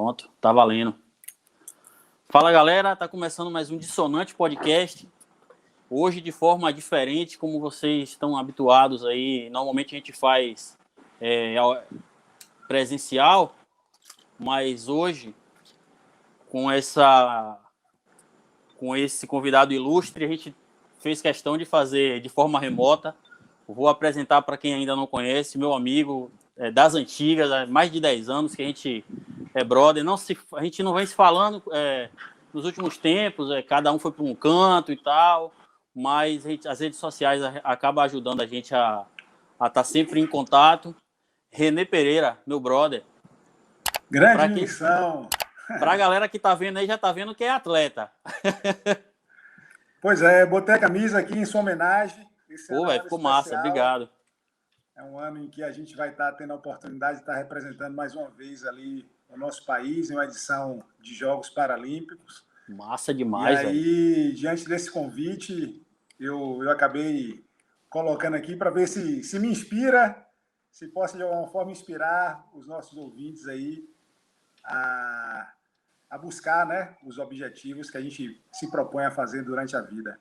Pronto, tá valendo. Fala, galera, tá começando mais um Dissonante Podcast. Hoje de forma diferente, como vocês estão habituados aí. Normalmente a gente faz presencial, mas hoje com esse convidado ilustre, a gente fez questão de fazer de forma remota. Vou apresentar para quem ainda não conhece, meu amigo das antigas, há mais de 10 anos que a gente é brother. A gente não vem se falando nos últimos tempos, cada um foi para um canto e tal, mas as redes sociais acabam ajudando a gente a estar sempre em contato. René Pereira, meu brother. Grande missão. Para a galera que tá vendo aí, já tá vendo que é atleta. Pois é, botei a camisa aqui em sua homenagem. Pô, velho, ficou massa, obrigado. É um ano em que a gente vai estar tendo a oportunidade de estar representando mais uma vez ali o nosso país em uma edição de Jogos Paralímpicos. Massa demais, velho. E aí, diante desse convite, eu acabei colocando aqui para ver se me inspira, se possa de alguma forma inspirar os nossos ouvintes aí a buscar, né, os objetivos que a gente se propõe a fazer durante a vida.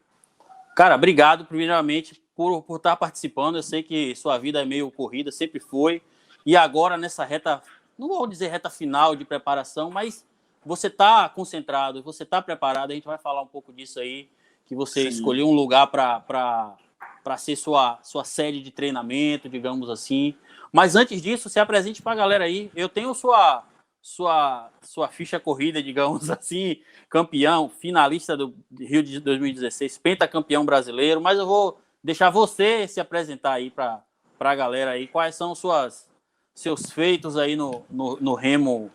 Cara, obrigado primeiramente por estar participando. Eu sei que sua vida é meio corrida, sempre foi. E agora nessa reta, não vou dizer reta final de preparação, mas você está concentrado, você está preparado. A gente vai falar um pouco disso aí, que você Sim. escolheu um lugar para ser sua sede de treinamento, digamos assim. Mas antes disso, se apresente para a galera aí. Eu tenho sua ficha corrida, digamos assim, campeão, finalista do Rio de 2016, pentacampeão brasileiro, mas eu vou deixar você se apresentar aí para a galera aí, quais são seus feitos aí no remo,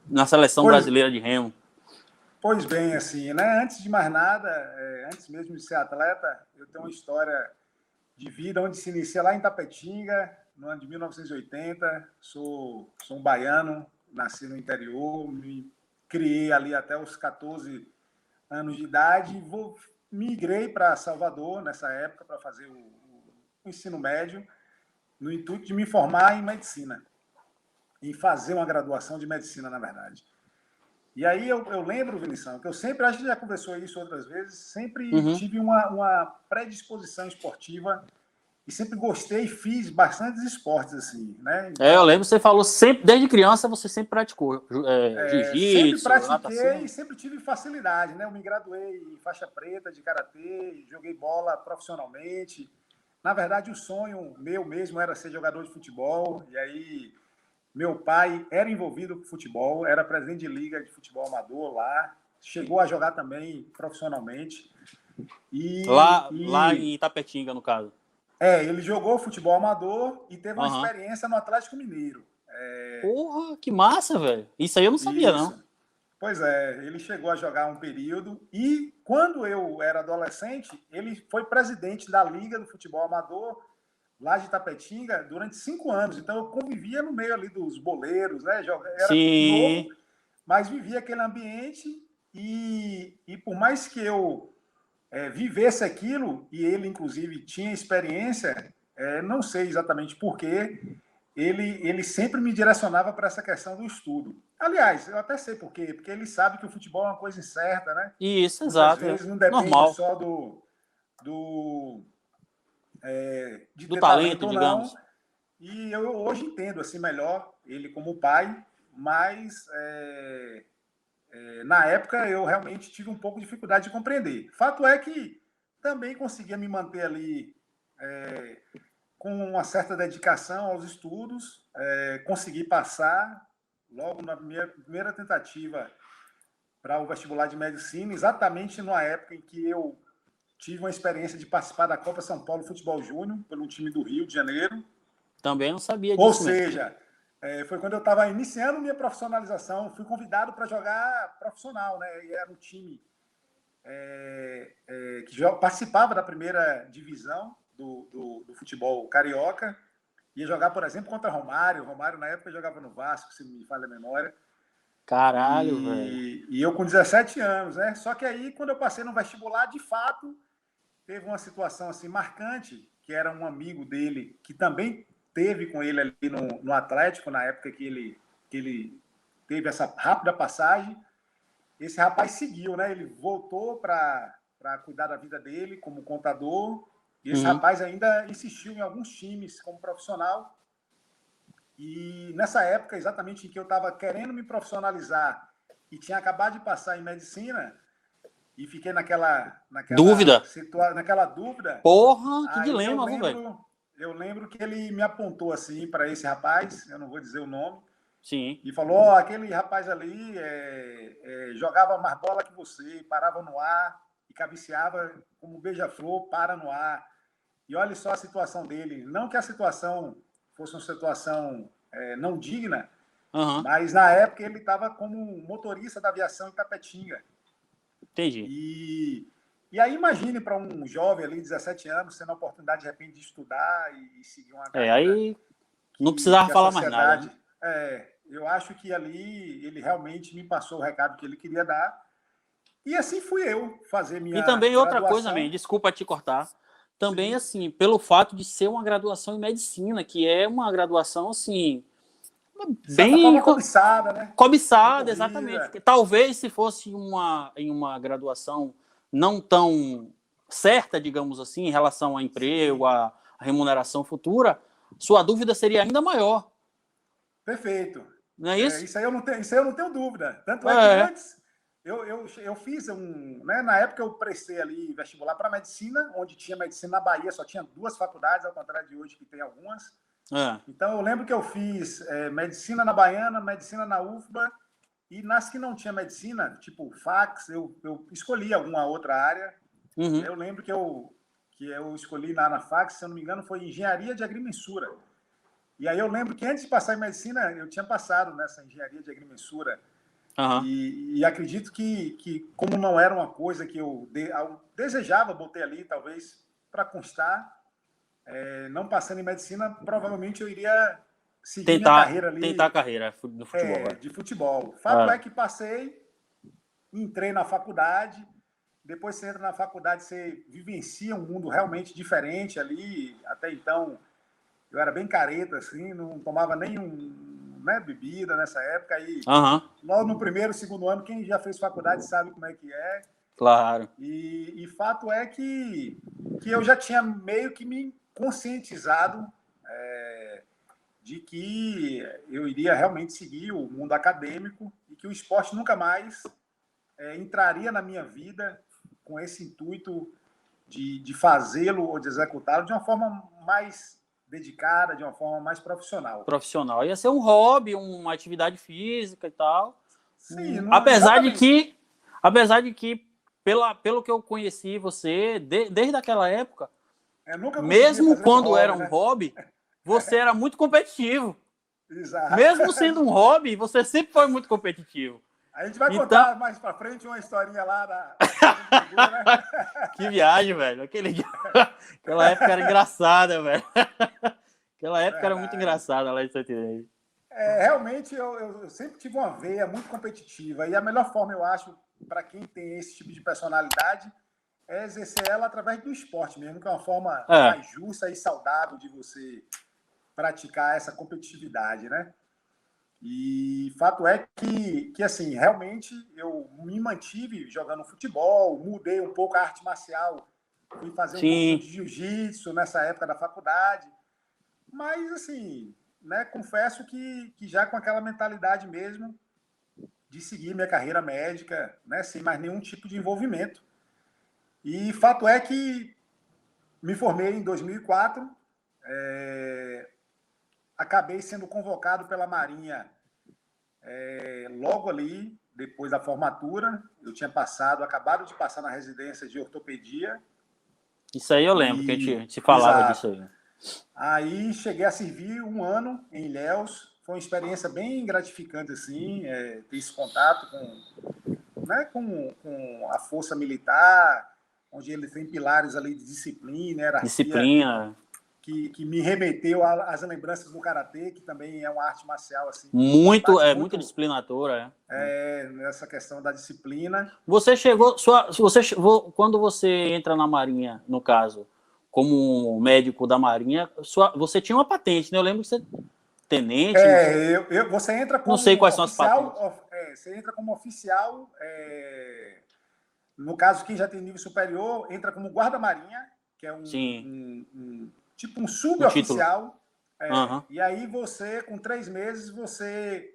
na seleção brasileira de remo. Pois bem, assim, né? Antes de mais nada, antes mesmo de ser atleta, eu tenho uma história de vida onde se inicia lá em Tapetinga, no ano de 1980. Sou um baiano, nasci no interior, me criei ali até os 14 anos de idade. Migrei para Salvador nessa época para fazer o ensino médio, no intuito de me formar em medicina, em fazer uma graduação de medicina, na verdade. E aí eu lembro, Vinição, que eu sempre, acho que já conversou isso outras vezes, sempre tive uma predisposição esportiva e sempre gostei e fiz bastantes esportes, assim, né? Então, eu lembro, você falou sempre, desde criança você sempre praticou jiu-jitsu, sempre pratiquei natação. e sempre tive facilidade, né? Eu me graduei em faixa preta de karatê, joguei bola profissionalmente. Na verdade, o sonho meu mesmo era ser jogador de futebol, e aí meu pai era envolvido com futebol, era presidente de liga de futebol amador lá, chegou a jogar também profissionalmente. Lá em Itapetinga, no caso. Ele jogou futebol amador e teve uma experiência no Atlético Mineiro. Porra, que massa, velho. Isso aí eu não sabia, não. Pois é, ele chegou a jogar um período e quando eu era adolescente, ele foi presidente da Liga do Futebol Amador lá de Itapetinga durante 5 anos. Então eu convivia no meio ali dos boleiros, né? Era novo, mas vivia aquele ambiente e por mais que eu vivesse aquilo, e ele inclusive tinha experiência, não sei exatamente porquê, ele sempre me direcionava para essa questão do estudo. Aliás, eu até sei por quê, porque ele sabe que o futebol é uma coisa incerta, né? Isso, exato. Às vezes não depende normal. só do talento, digamos. E eu hoje entendo assim melhor ele como pai, mas na época eu realmente tive um pouco de dificuldade de compreender. Fato é que também conseguia me manter ali com uma certa dedicação aos estudos, consegui passar logo na primeira tentativa para o vestibular de medicina, exatamente na época em que eu tive uma experiência de participar da Copa São Paulo Futebol Júnior, pelo time do Rio de Janeiro. Também não sabia disso. Ou seja, foi quando eu estava iniciando minha profissionalização, fui convidado para jogar profissional, né? E era um time que participava da primeira divisão do futebol carioca. Ia jogar, por exemplo, contra Romário. Romário, na época, jogava no Vasco, se me falha a memória. Caralho, velho. E eu com 17 anos, né? Só que aí, quando eu passei no vestibular, de fato, teve uma situação assim marcante, que era um amigo dele, que também teve com ele ali no Atlético, na época que ele teve essa rápida passagem. Esse rapaz seguiu, né? Ele voltou para cuidar da vida dele como contador. E esse rapaz ainda insistiu em alguns times como profissional. E nessa época, exatamente em que eu estava querendo me profissionalizar e tinha acabado de passar em medicina, e fiquei naquela dúvida. Naquela dúvida. Porra, que dilema, velho. Eu lembro que ele me apontou assim para esse rapaz, eu não vou dizer o nome, sim, e falou: aquele rapaz ali jogava mais bola que você, parava no ar e cabeceava como um beija-flor, para no ar. E olha só a situação dele. Não que a situação fosse uma situação não digna, mas na época ele estava como motorista da aviação em Tapetinga. Entendi. E aí imagine para um jovem ali, 17 anos, tendo a oportunidade de repente de estudar e seguir uma carreira. Aí não precisava falar mais nada. Né? Eu acho que ali ele realmente me passou o recado que ele queria dar. E assim fui eu fazer minha E também graduação. outra coisa, man, desculpa te cortar. Também, sim, assim, pelo fato de ser uma graduação em medicina, que é uma graduação, assim, bem cobiçada, né? Cobiçada, exatamente. Talvez se fosse em uma graduação não tão certa, digamos assim, em relação ao emprego, à remuneração futura, sua dúvida seria ainda maior. Perfeito. Não é isso? Isso aí eu não tenho dúvida. Tanto é que antes eu fiz né, na época eu prestei ali vestibular para medicina, onde tinha medicina na Bahia, só tinha 2 faculdades, ao contrário de hoje que tem algumas. Então eu lembro que eu fiz medicina na Baiana, medicina na UFBA, e nas que não tinha medicina, tipo fax, eu escolhi alguma outra área. Eu lembro que eu escolhi na fax, se eu não me engano, foi engenharia de agrimensura. E aí eu lembro que antes de passar em medicina, eu tinha passado nessa engenharia de agrimensura. E acredito que como não era uma coisa que eu desejava, botei ali, talvez, para constar, não passando em medicina, provavelmente eu iria seguir minha carreira ali. Tentar a carreira no futebol. De futebol. Fato é que passei, entrei na faculdade. Depois você entra na faculdade, você vivencia um mundo realmente diferente ali. Até então, eu era bem careta, assim, não tomava bebida nessa época. E logo no primeiro, segundo ano, quem já fez faculdade sabe como é que é. Claro. E fato é que eu já tinha meio que me conscientizado de que eu iria realmente seguir o mundo acadêmico e que o esporte nunca mais entraria na minha vida com esse intuito de fazê-lo ou de executá-lo de uma forma mais dedicada, de uma forma mais profissional. Ia ser um hobby, uma atividade física e tal. Sim, apesar de que pelo que eu conheci você, desde aquela época, mesmo quando era um hobby, você era muito competitivo. Exato. Mesmo sendo um hobby, você sempre foi muito competitivo. A gente vai contar mais pra frente uma historinha lá da figura, né? Que viagem, velho. Aquela época era engraçada, velho. Aquela época era muito engraçada lá de Santinês. Realmente, eu sempre tive uma veia muito competitiva. E a melhor forma, eu acho, para quem tem esse tipo de personalidade, é exercer ela através do esporte mesmo, que é uma forma mais justa e saudável de você praticar essa competitividade, né? E fato é que assim, realmente eu me mantive jogando futebol, mudei um pouco a arte marcial, fui fazer um pouco de jiu-jitsu nessa época da faculdade, mas assim, né, confesso que já com aquela mentalidade mesmo de seguir minha carreira médica, né, sem mais nenhum tipo de envolvimento. E fato é que me formei em 2004, acabei sendo convocado pela Marinha logo ali, depois da formatura. Eu tinha acabado de passar na residência de ortopedia. Isso aí eu lembro, que a gente falava disso aí. Aí cheguei a servir 1 ano em Ilhéus. Foi uma experiência bem gratificante, assim, ter esse contato com a força militar, onde ele tem pilares ali de disciplina, disciplina, que me remeteu às lembranças do karatê, que também é uma arte marcial assim muito disciplinadora, nessa questão da disciplina. Você quando você entra na Marinha, no caso, como médico da Marinha, você tinha uma patente, né? Eu lembro que você tenente, não sei. Você entra como Não sei quais são as oficial, patentes. você entra como oficial, no caso, quem já tem nível superior, entra como guarda-marinha, que é Sim, tipo um o título. suboficial. Aham. E aí você, com 3 meses, você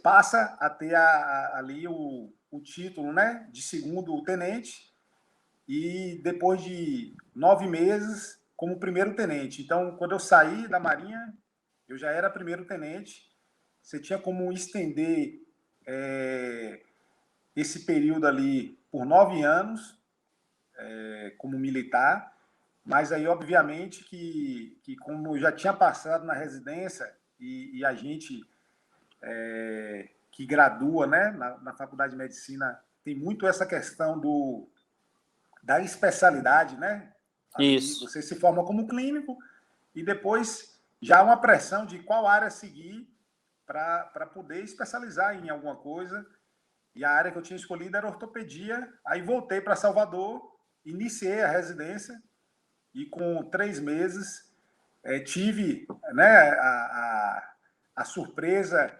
passa a ter ali o título, né, de segundo tenente, e depois de 9 meses como primeiro tenente. Então, quando eu saí da Marinha, eu já era primeiro tenente. Você tinha como estender esse período ali por 9 anos como militar, mas aí, obviamente, que como eu já tinha passado na residência e a gente que gradua, né, na Faculdade de Medicina, tem muito essa questão da especialidade, né? Ali Isso. você se forma como clínico e depois já há uma pressão de qual área seguir para poder especializar em alguma coisa. E a área que eu tinha escolhido era ortopedia. Aí voltei para Salvador, iniciei a residência e com 3 meses tive, né, a surpresa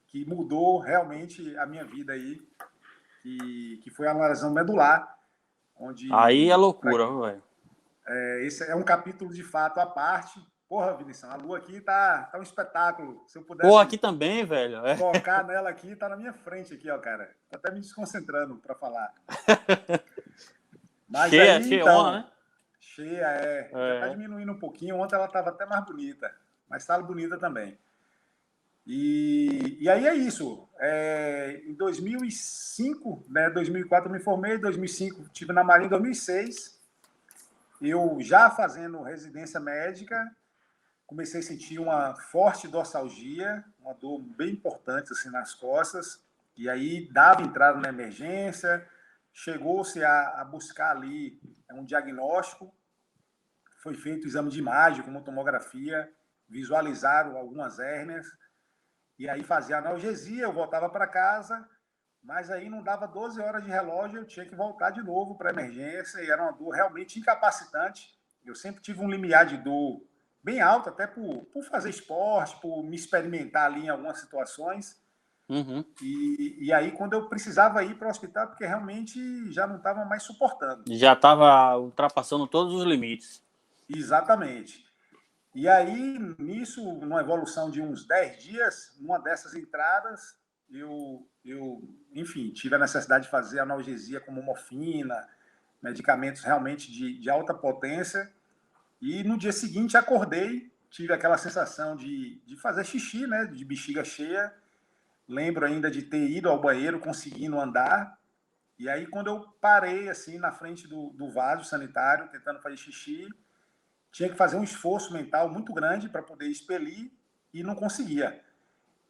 que mudou realmente a minha vida aí, que foi a lesão medular, Aí é onde loucura, velho. esse é um capítulo de fato à parte. Porra, Vinição, a lua aqui tá um espetáculo. Se eu Pô, pudesse aqui também, velho. focar nela aqui, tá na minha frente aqui, ó, cara. Tô até me desconcentrando para falar. Mas Cheia, aí, cheiona, então, né? cheia, já tá diminuindo um pouquinho. Ontem ela tava até mais bonita, mas tá bonita também. E aí é isso. Em 2005, né, 2004 eu me formei, em 2005 estive na Marinha, em 2006 eu já fazendo residência médica, comecei a sentir uma forte dorsalgia, uma dor bem importante assim nas costas, e aí dava entrada na emergência, chegou-se a buscar ali um diagnóstico, foi feito o exame de imagem, como tomografia, visualizaram algumas hérnias, e aí fazia analgesia, eu voltava para casa, mas aí não dava 12 horas de relógio, eu tinha que voltar de novo para a emergência, e era uma dor realmente incapacitante. Eu sempre tive um limiar de dor bem alto, até por fazer esporte, por me experimentar ali em algumas situações. Uhum. E aí, quando eu precisava ir para o hospital, porque realmente já não estava mais suportando. Já tava ultrapassando todos os limites. Exatamente. E aí, nisso, numa evolução de uns 10 dias, numa dessas entradas, enfim, tive a necessidade de fazer analgesia como morfina, medicamentos realmente de alta potência. E no dia seguinte acordei, tive aquela sensação de fazer xixi, né, de bexiga cheia. Lembro ainda de ter ido ao banheiro, conseguindo andar. E aí, quando eu parei, assim, na frente do vaso sanitário, tentando fazer xixi, tinha que fazer um esforço mental muito grande para poder expelir e não conseguia.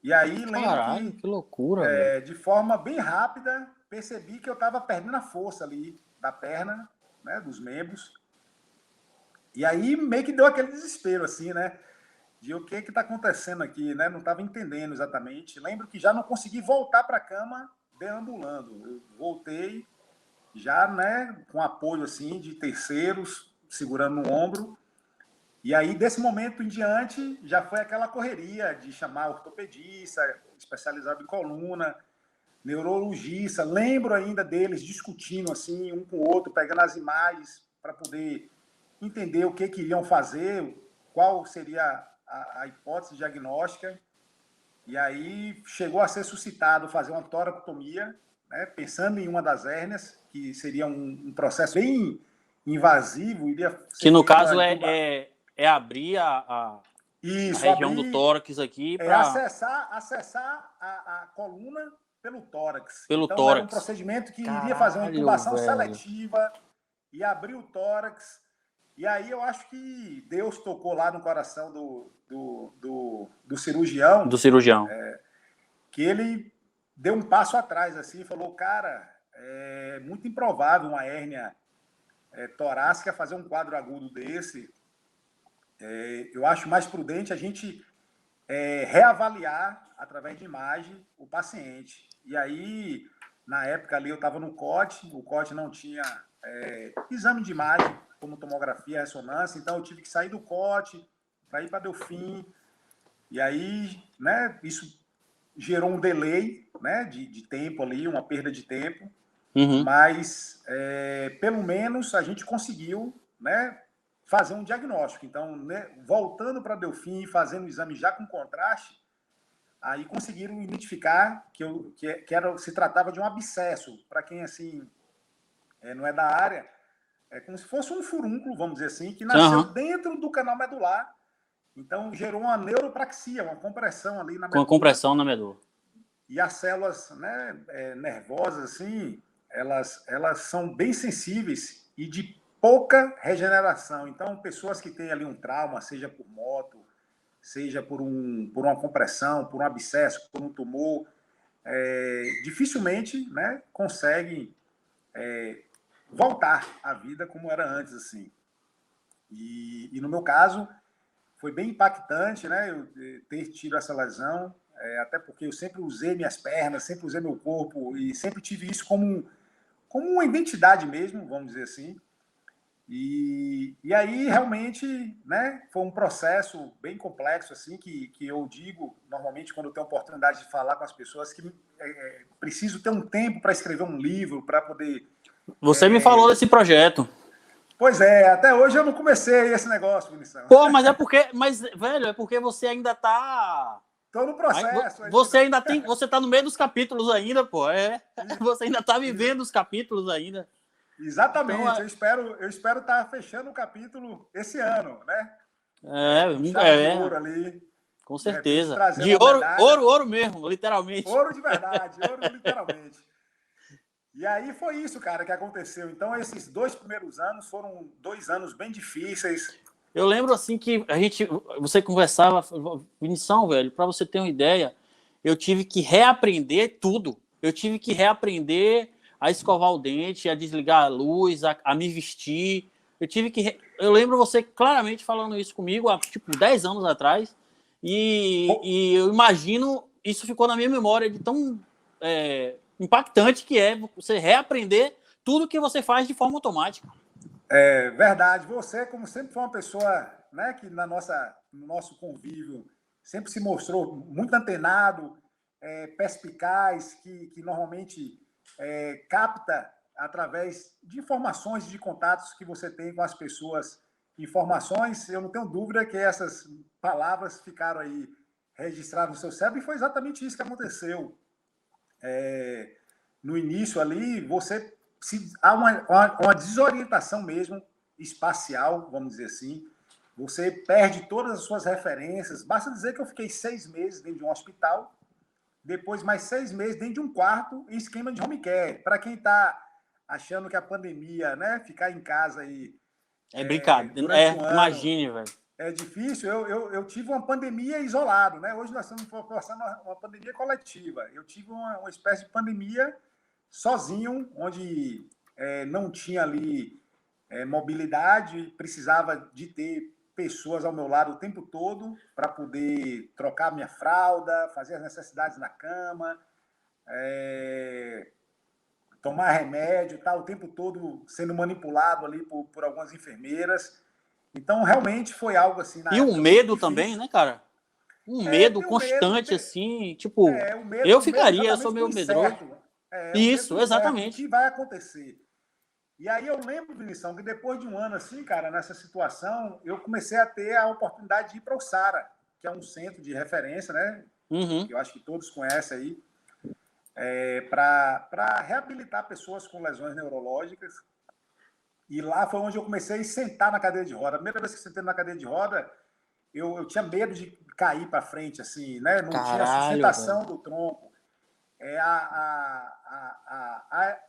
E aí lembro Caralho, que, que loucura, velho. de forma bem rápida, percebi que eu estava perdendo a força ali da perna, né, dos membros. E aí meio que deu aquele desespero, assim, né? De o que está acontecendo aqui, né? Não estava entendendo exatamente. Lembro que já não consegui voltar para a cama deambulando. Eu voltei já, né, com apoio assim de terceiros segurando no ombro. E aí, desse momento em diante, já foi aquela correria de chamar ortopedista, especializado em coluna, neurologista. Lembro ainda deles discutindo assim, um com o outro, pegando as imagens para poder entender o que iriam fazer, qual seria a hipótese diagnóstica. E aí chegou a ser suscitado fazer uma toracotomia, né, pensando em uma das hérnias, que seria um processo bem invasivo, iria Que ser no feito caso é abrir a isso, região do abrir, tórax aqui para acessar a coluna pelo tórax. pelo Então, era um tórax. procedimento que iria fazer uma Caralho, intubação velho. seletiva e abrir o tórax. E aí eu acho que Deus tocou lá no coração do cirurgião, Do cirurgião. que ele deu um passo atrás assim e falou, cara, é muito improvável uma hérnia torácica fazer um quadro agudo desse. Eu acho mais prudente a gente reavaliar, através de imagem, o paciente. E aí, na época ali, eu estava no COT, o COT não tinha exame de imagem, como tomografia, ressonância, então eu tive que sair do COT, para ir para Delfim. E aí, né, isso gerou um delay, né, de tempo ali, uma perda de tempo. Mas, pelo menos, a gente conseguiu, né, fazer um diagnóstico. Então, né, voltando para Delfim, fazendo o exame já com contraste, aí conseguiram identificar se tratava de um abscesso. Para quem, assim, não é da área, é como se fosse um furúnculo, vamos dizer assim, que nasceu dentro do canal medular. Então, gerou uma neuropraxia, uma compressão ali na medula. Com a compressão na medula. E as células, né, nervosas, assim, elas são bem sensíveis e de pouca regeneração. Então, pessoas que têm ali um trauma, seja por moto, seja por uma compressão, por um abscesso, por um tumor, dificilmente, né, conseguem voltar à vida como era antes, assim. E no meu caso, foi bem impactante, né, eu ter tido essa lesão, até porque eu sempre usei minhas pernas, sempre usei meu corpo e sempre tive isso como uma identidade mesmo, vamos dizer assim. E aí, realmente, né, foi um processo bem complexo, assim, que eu digo, normalmente, quando eu tenho a oportunidade de falar com as pessoas, que preciso ter um tempo para escrever um livro, para poder... Você me falou desse projeto. Pois é, até hoje eu não comecei esse negócio, Vinição. Pô, mas, velho, é porque você ainda tá... Tô no processo. Você tá no meio dos capítulos ainda, pô. Você ainda tá vivendo os capítulos ainda. Exatamente. Então, eu espero estar fechando o capítulo esse ano, né? De ouro ali. Com certeza. De ouro mesmo, literalmente. Ouro de verdade, ouro literalmente. E aí foi isso, cara, que aconteceu. Então, esses 2 primeiros anos foram 2 anos bem difíceis. Eu lembro, assim, que você conversava, Vinição, velho, para você ter uma ideia, eu tive que reaprender tudo. Eu tive que reaprender a escovar o dente, a desligar a luz, a me vestir. Eu lembro você claramente falando isso comigo há, 10 anos atrás. E eu imagino, isso ficou na minha memória de tão impactante que é você reaprender tudo que você faz de forma automática. É verdade. Você, como sempre foi uma pessoa, né, que no nosso convívio sempre se mostrou muito antenado, perspicaz, que normalmente capta através de informações, de contatos que você tem com as pessoas. Informações, eu não tenho dúvida que essas palavras ficaram aí registradas no seu cérebro, e foi exatamente isso que aconteceu. No início ali, há uma desorientação mesmo, espacial, vamos dizer assim. Você perde todas as suas referências. Basta dizer que eu fiquei 6 meses dentro de um hospital, depois mais 6 meses dentro de um quarto em esquema de home care. Para quem está achando que a pandemia, né, ficar em casa aí... brincadeira. Imagine, velho. É difícil. Eu tive uma pandemia isolado, né? Hoje nós estamos passando uma pandemia coletiva. Eu tive uma espécie de pandemia sozinho, onde não tinha ali mobilidade, precisava de ter pessoas ao meu lado o tempo todo para poder trocar minha fralda, fazer as necessidades na cama, tomar remédio, tá o tempo todo sendo manipulado ali por algumas enfermeiras. Então, realmente foi algo assim... E um medo também, né, cara? Medo constante, assim, tipo... eu ficaria, eu sou meio medroso. Isso, exatamente. O que vai acontecer? E aí eu lembro, Vinição, que depois de um ano assim, cara, nessa situação, eu comecei a ter a oportunidade de ir para o SARA, que é um centro de referência, né? Que eu acho que todos conhecem aí, para reabilitar pessoas com lesões neurológicas. E lá foi onde eu comecei a sentar na cadeira de roda. A primeira vez que sentei na cadeira de roda, eu tinha medo de cair para frente, assim, né? Não tinha sustentação do tronco.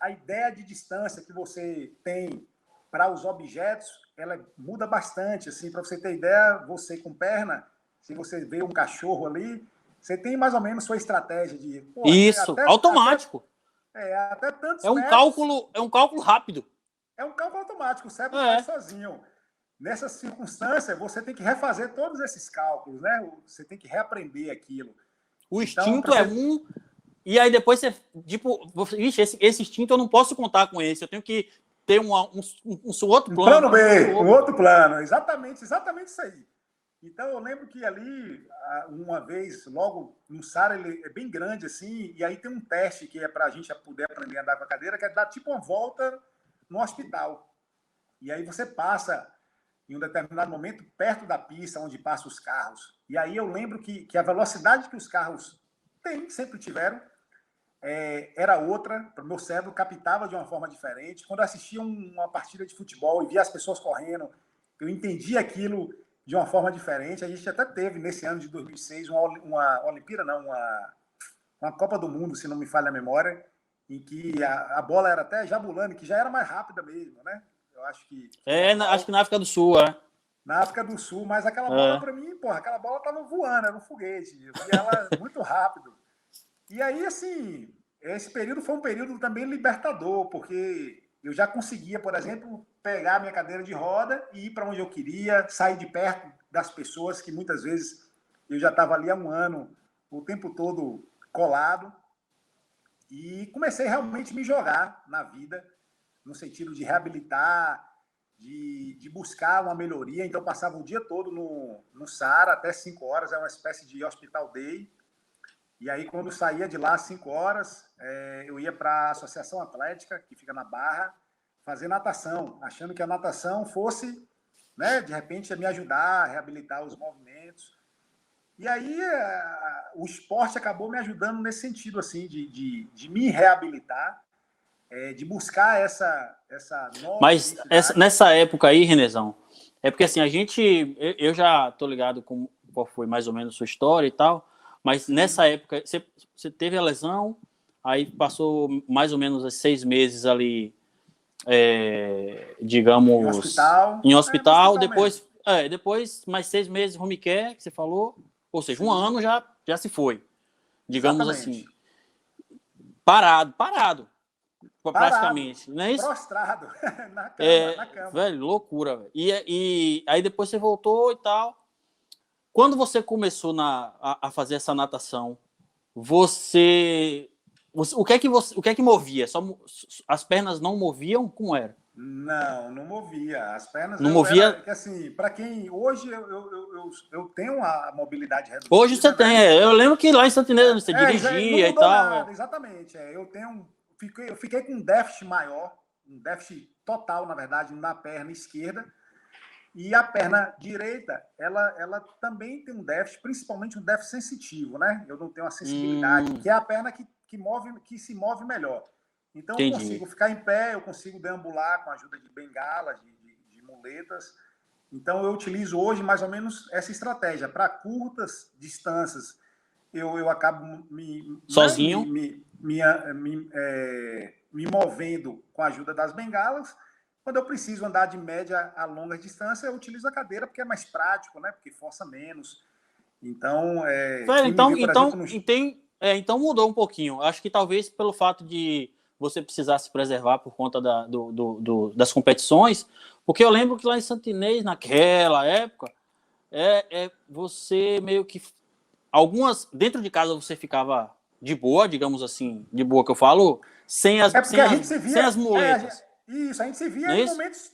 A ideia de distância que você tem para os objetos, ela muda bastante. Assim, para você ter ideia, você com perna, se você vê um cachorro ali, você tem mais ou menos sua estratégia de... Isso, automático. Até tantos é um cálculo rápido. É um cálculo automático, o cérebro faz sozinho. Nessa circunstância, você tem que refazer todos esses cálculos, né? Você tem que reaprender aquilo. O instinto e aí depois você, tipo, esse instinto eu não posso contar com esse, eu tenho que ter um outro plano. Plano B, um outro plano, exatamente isso aí. Então, eu lembro que ali, uma vez, logo no SARA, ele é bem grande assim, e aí tem um teste que é para a gente poder aprender a andar com a cadeira, que é dar tipo uma volta no hospital. E aí você passa, em um determinado momento, perto da pista onde passam os carros. E aí eu lembro que a velocidade que os carros têm, sempre tiveram, era outra. O meu cérebro captava de uma forma diferente. Quando eu assistia uma partida de futebol e via as pessoas correndo, eu entendia aquilo de uma forma diferente. A gente até teve, nesse ano de 2006, uma Olimpíada, não, uma Copa do Mundo, se não me falha a memória, em que a bola era até Jabulani, que já era mais rápida mesmo, né? Eu acho que foi Acho que na África do Sul, na África do Sul, mas aquela bola É. para mim, porra, aquela bola tava voando, era um foguete. Eu vi ela muito rápido. E aí, assim, esse período foi um período também libertador, porque eu já conseguia, por exemplo, pegar a minha cadeira de roda e ir para onde eu queria, sair de perto das pessoas que muitas vezes eu já estava ali há um ano, o tempo todo colado, e comecei realmente a me jogar na vida, no sentido de reabilitar, de buscar uma melhoria. Então, passava o dia todo no SARA, até 5 horas, é uma espécie de hospital day. E aí, quando saía de lá às 5 horas, eu ia para a Associação Atlética, que fica na Barra, fazer natação, achando que a natação fosse, né, de repente, me ajudar a reabilitar os movimentos. E aí, o esporte acabou me ajudando nesse sentido, assim, de me reabilitar, de buscar essa nova Mas identidade. nessa época aí, Renezão, é porque assim, eu já tô ligado com qual foi mais ou menos a sua história e tal, mas Sim. nessa época, você teve a lesão, aí passou mais ou menos 6 meses ali, Em digamos, hospital. em No hospital, hospital mesmo. depois mais 6 meses home care, que você falou, ou seja, um Sim, ano já se foi, digamos assim, exatamente. parado, Parado, praticamente, não é isso? prostrado, na cama, na cama. Velho, loucura, velho. E aí depois você voltou e tal. Quando você começou a fazer essa natação, o que é que movia? As pernas não moviam? Como era? Não, não movia. As pernas Não eu movia? era. Que assim, para quem. Hoje eu tenho a mobilidade Hoje você reduzida, tem. né? Eu lembro que lá em Santinês você Não dirigia e mudou tal. nada, exatamente. Eu fiquei com um déficit maior, um déficit total, na verdade, na perna esquerda. E a perna direita, ela também tem um déficit, principalmente um déficit sensitivo, né? Eu não tenho a sensibilidade, que é a perna que se move melhor. Então, eu Entendi. consigo ficar em pé, eu consigo deambular com a ajuda de bengalas, de muletas. Então, eu utilizo hoje mais ou menos essa estratégia. Para curtas distâncias, eu acabo Sozinho? me movendo com a ajuda das bengalas. Quando eu preciso andar de média a longa distância, eu utilizo a cadeira porque é mais prático, né? Porque força menos. Então, Velho, quem me vê, por exemplo, no... então mudou um pouquinho. Acho que talvez pelo fato de você precisar se preservar por conta das competições, porque eu lembro que lá em Santinês, naquela época, você meio que dentro de casa você ficava de boa, digamos assim, de boa que eu falo, sem as, É porque sem a as, gente se sem as via. muletas, Isso, a gente se não via é em isso? momentos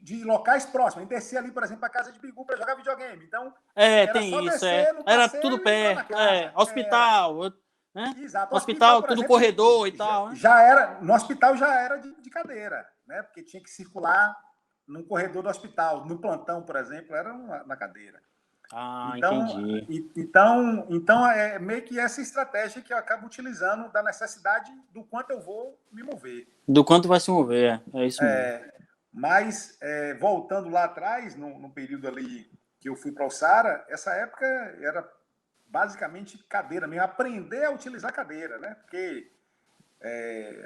de locais próximos. A gente descia ali, por exemplo, a casa de Bigu para jogar videogame. Então, era só Tem isso, descer no era tudo passeio e entrar na perto, casa. hospital, né? Exato. O hospital, Hospital, por tudo exemplo, corredor e tal, né? já era. No hospital já era de cadeira, né? Porque tinha que circular no corredor do hospital. No plantão, por exemplo, era na cadeira. Ah, Então, entendi. então é meio que essa estratégia que eu acabo utilizando da necessidade do quanto eu vou me mover. Do quanto vai se mover, é isso mesmo. Mas, voltando lá atrás, no período ali que eu fui para o Sara, essa época era basicamente cadeira mesmo, aprender a utilizar cadeira, né? Porque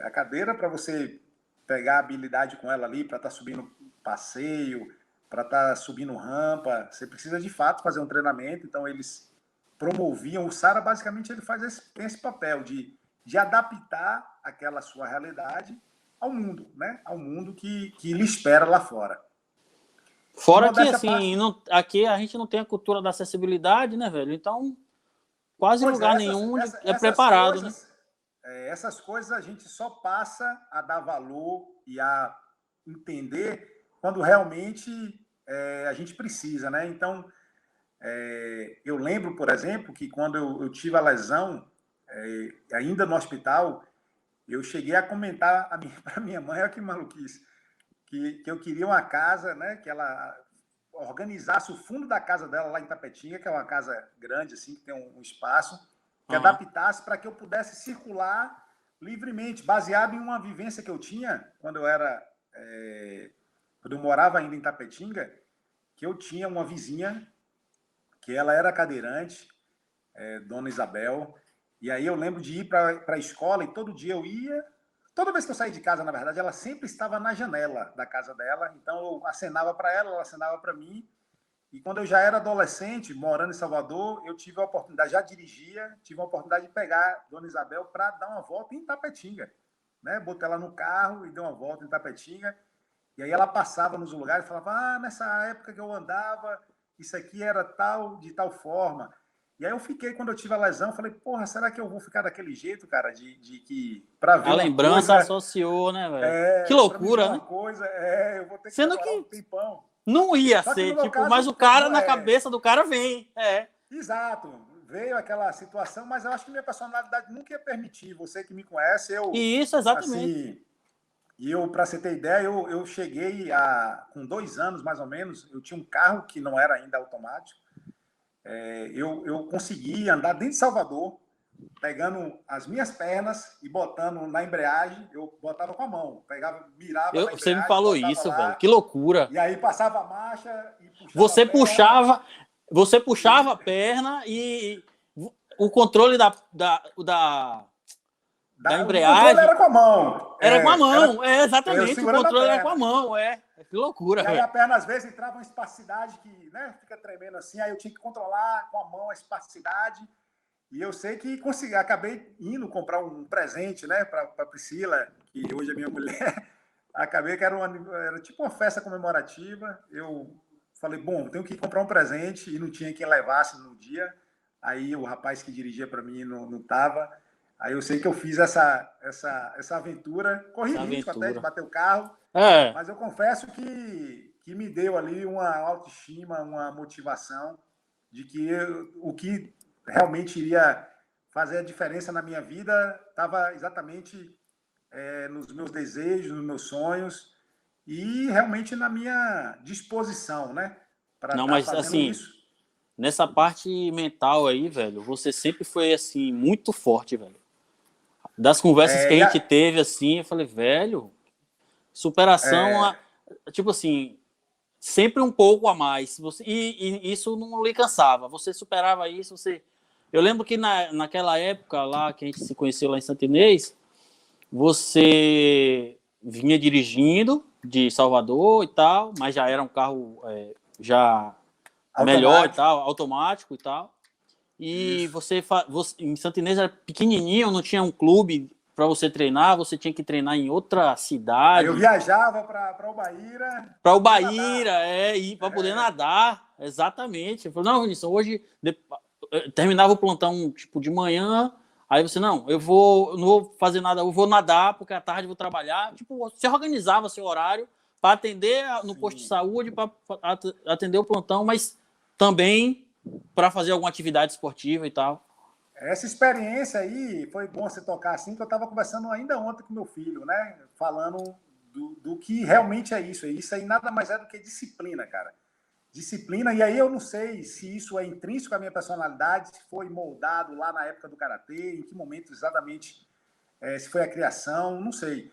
a cadeira, para você pegar a habilidade com ela ali, para estar subindo passeio, para estar subindo rampa, você precisa de fato fazer um treinamento. Então, eles promoviam. O Sara, basicamente, ele tem esse papel de adaptar aquela sua realidade ao mundo, né? Ao mundo que lhe espera lá fora. E Fora que, modéstia à assim, parte, aqui a gente não tem a cultura da acessibilidade, né, velho? Então, quase pois lugar é, nenhum é preparado, né? essas coisas a gente só passa a dar valor e a entender quando realmente a gente precisa, né? Então, Eu lembro, por exemplo, que quando eu tive a lesão, ainda no hospital, eu cheguei a comentar para minha mãe, olha que maluquice, que eu queria uma casa, né, que ela organizasse o fundo da casa dela lá em Tapetinga, que é uma casa grande, assim, que tem um espaço, que adaptasse para que eu pudesse circular livremente, baseado em uma vivência que eu tinha quando eu morava ainda em Tapetinga, que eu tinha uma vizinha que ela era cadeirante, Dona Isabel, e aí eu lembro de ir para a escola e todo dia eu ia, toda vez que eu saía de casa, na verdade, ela sempre estava na janela da casa dela, então eu acenava para ela acenava para mim, e quando eu já era adolescente, morando em Salvador, eu tive a oportunidade, já dirigia, tive a oportunidade de pegar Dona Isabel para dar uma volta em Tapetinga, né? Botei ela no carro e dei uma volta em Tapetinga, e aí ela passava nos lugares e falava, nessa época que eu andava, isso aqui era tal, de tal forma. E aí eu fiquei, quando eu tive a lesão, falei, porra, será que eu vou ficar daquele jeito, cara, de que para ver A uma lembrança coisa, associou, né, velho? Que para me ver loucura, uma né? coisa, eu vou ter que Sendo demorar um que tempão. não ia Só que no ser, meu tipo, mas caso, o cara, não na é. cabeça do cara, vem. Exato, veio aquela situação, mas eu acho que minha personalidade nunca ia permitir. Você que me conhece, eu, E isso, exatamente. assim, para você ter ideia, eu cheguei com 2 anos, mais ou menos, eu tinha um carro que não era ainda automático. Eu consegui andar dentro de Salvador, pegando as minhas pernas e botando na embreagem, eu botava com a mão, pegava, mirava na Você me embreagem, falou botava isso, velho. lá, Que loucura. e aí passava a marcha e puxava a Você perna. puxava, você puxava a E perna e o controle da o controle embreagem era com a mão. era com a mão. Eu Exatamente, o segurando a controle era com a perna. mão. Que loucura, E aí a velho. perna, às vezes, entrava uma espasticidade que, né, fica tremendo assim, aí eu tinha que controlar com a mão a espasticidade. E eu sei que consegui, acabei indo comprar um presente, né, para Priscila, que hoje é minha mulher. Acabei que era tipo uma festa comemorativa. Eu falei, bom, tenho que comprar um presente e não tinha quem levasse no dia. Aí o rapaz que dirigia para mim não estava. Aí eu sei que eu fiz essa aventura, corri Essa risco até de aventura. bater o carro, É. mas eu confesso que me deu ali uma autoestima, uma motivação de que o que realmente iria fazer a diferença na minha vida estava exatamente nos meus desejos, nos meus sonhos e realmente na minha disposição, né, para Não, estar mas fazendo assim, isso. nessa parte mental aí, velho, você sempre foi assim, muito forte, velho. Das conversas que a E gente teve, assim, eu falei, velho, superação, tipo assim, sempre um pouco a mais. E isso não lhe cansava. Você superava isso, você. Eu lembro que naquela época lá, que a gente se conheceu lá em Santo Inês, você vinha dirigindo de Salvador e tal, mas já era um carro já melhor e automático, tal, automático e tal. E isso. você em Santo Inês era pequenininho, não tinha um clube para você treinar, você tinha que treinar em outra Aí eu cidade. viajava para Ubaíra Para para o poder Bahia, nadar. ir para poder nadar, exatamente. Eu falei, não, Vinícius, hoje terminava o plantão tipo de manhã, aí você, não, não vou fazer nada, eu vou nadar, porque à tarde eu vou trabalhar. Tipo, você organizava seu horário para atender no posto de Sim. saúde, para atender o plantão, mas também para fazer alguma atividade esportiva e tal. Essa experiência aí foi bom você tocar assim, que eu estava conversando ainda ontem com meu filho, né? Falando do que realmente é isso. Isso aí nada mais é do que disciplina, cara. Disciplina, e aí eu não sei se isso é intrínseco à minha personalidade, se foi moldado lá na época do Karatê, em que momento exatamente, se foi a criação, não sei.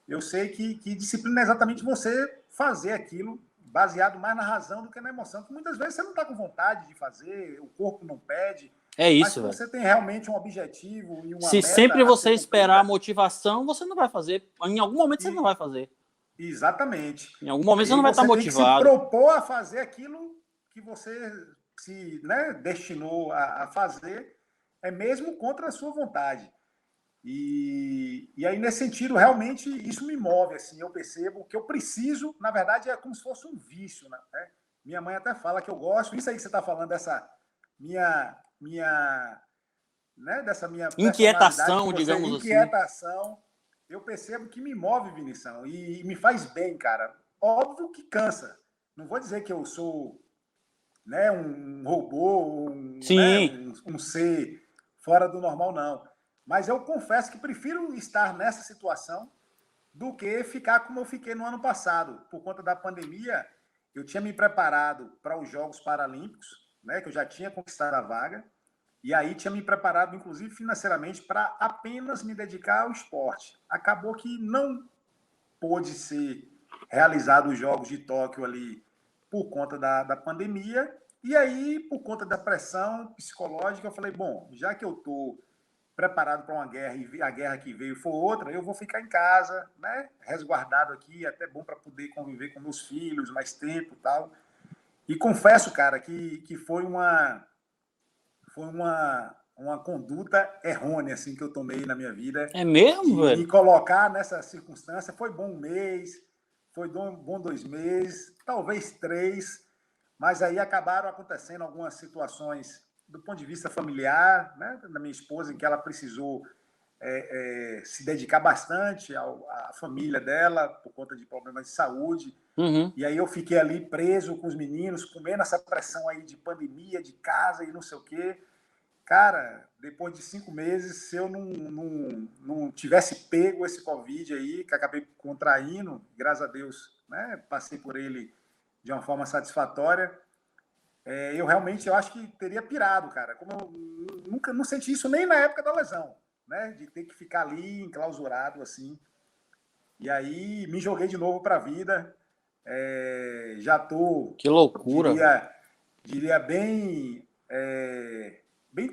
Eu sei que disciplina é exatamente você fazer aquilo baseado mais na razão do que na emoção, que muitas vezes você não está com vontade de fazer, o corpo não pede, É mas isso, se velho. você tem realmente um objetivo e uma Se meta sempre a ser você esperar a cumprida, motivação, você não vai fazer. Em algum momento você não e vai fazer. exatamente. Em algum momento E você aí não vai estar você tem que se motivado. propor a fazer aquilo que você se, né, destinou a fazer, é mesmo contra a sua vontade. E aí, nesse sentido, realmente, isso me move, assim, eu percebo que eu preciso, na verdade, é como se fosse um vício, né? Minha mãe até fala que eu gosto, isso aí que você está falando, dessa dessa minha personalidade, que Inquietação, você, digamos assim. inquietação, eu percebo que me move, Vinição, e me faz bem, cara. Óbvio que cansa. Não vou dizer que eu sou né, um robô, né, Sim, um ser fora do normal, não. Mas eu confesso que prefiro estar nessa situação do que ficar como eu fiquei no ano passado. Por conta da pandemia, eu tinha me preparado para os Jogos Paralímpicos, né, que eu já tinha conquistado a vaga, e aí tinha me preparado, inclusive financeiramente, para apenas me dedicar ao esporte. Acabou que não pôde ser realizado os Jogos de Tóquio ali por conta da pandemia, e aí, por conta da pressão psicológica, eu falei, bom, já que eu estou preparado para uma guerra e a guerra que veio for outra, eu vou ficar em casa, né, resguardado aqui, até bom para poder conviver com meus filhos mais tempo e tal. E confesso, cara, que foi uma conduta errônea assim, que eu tomei na minha vida, é mesmo, de me velho? colocar nessa circunstância. Foi bom um mês, foi bom 2 meses, talvez 3, mas aí acabaram acontecendo algumas situações do ponto de vista familiar, né, da minha esposa, em que ela precisou se dedicar bastante à família dela por conta de problemas de saúde. Uhum. E aí eu fiquei ali preso com os meninos, comendo essa pressão aí de pandemia, de casa e não sei o quê. Cara, depois de 5 meses, se eu não tivesse pego esse Covid aí, que acabei contraindo, graças a Deus, né, passei por ele de uma forma satisfatória, eu realmente eu acho que teria pirado, cara. Como eu nunca não senti isso nem na época da lesão, né, de ter que ficar ali enclausurado assim. E aí me joguei de novo para a vida. Já tô, Que loucura, velho. diria bem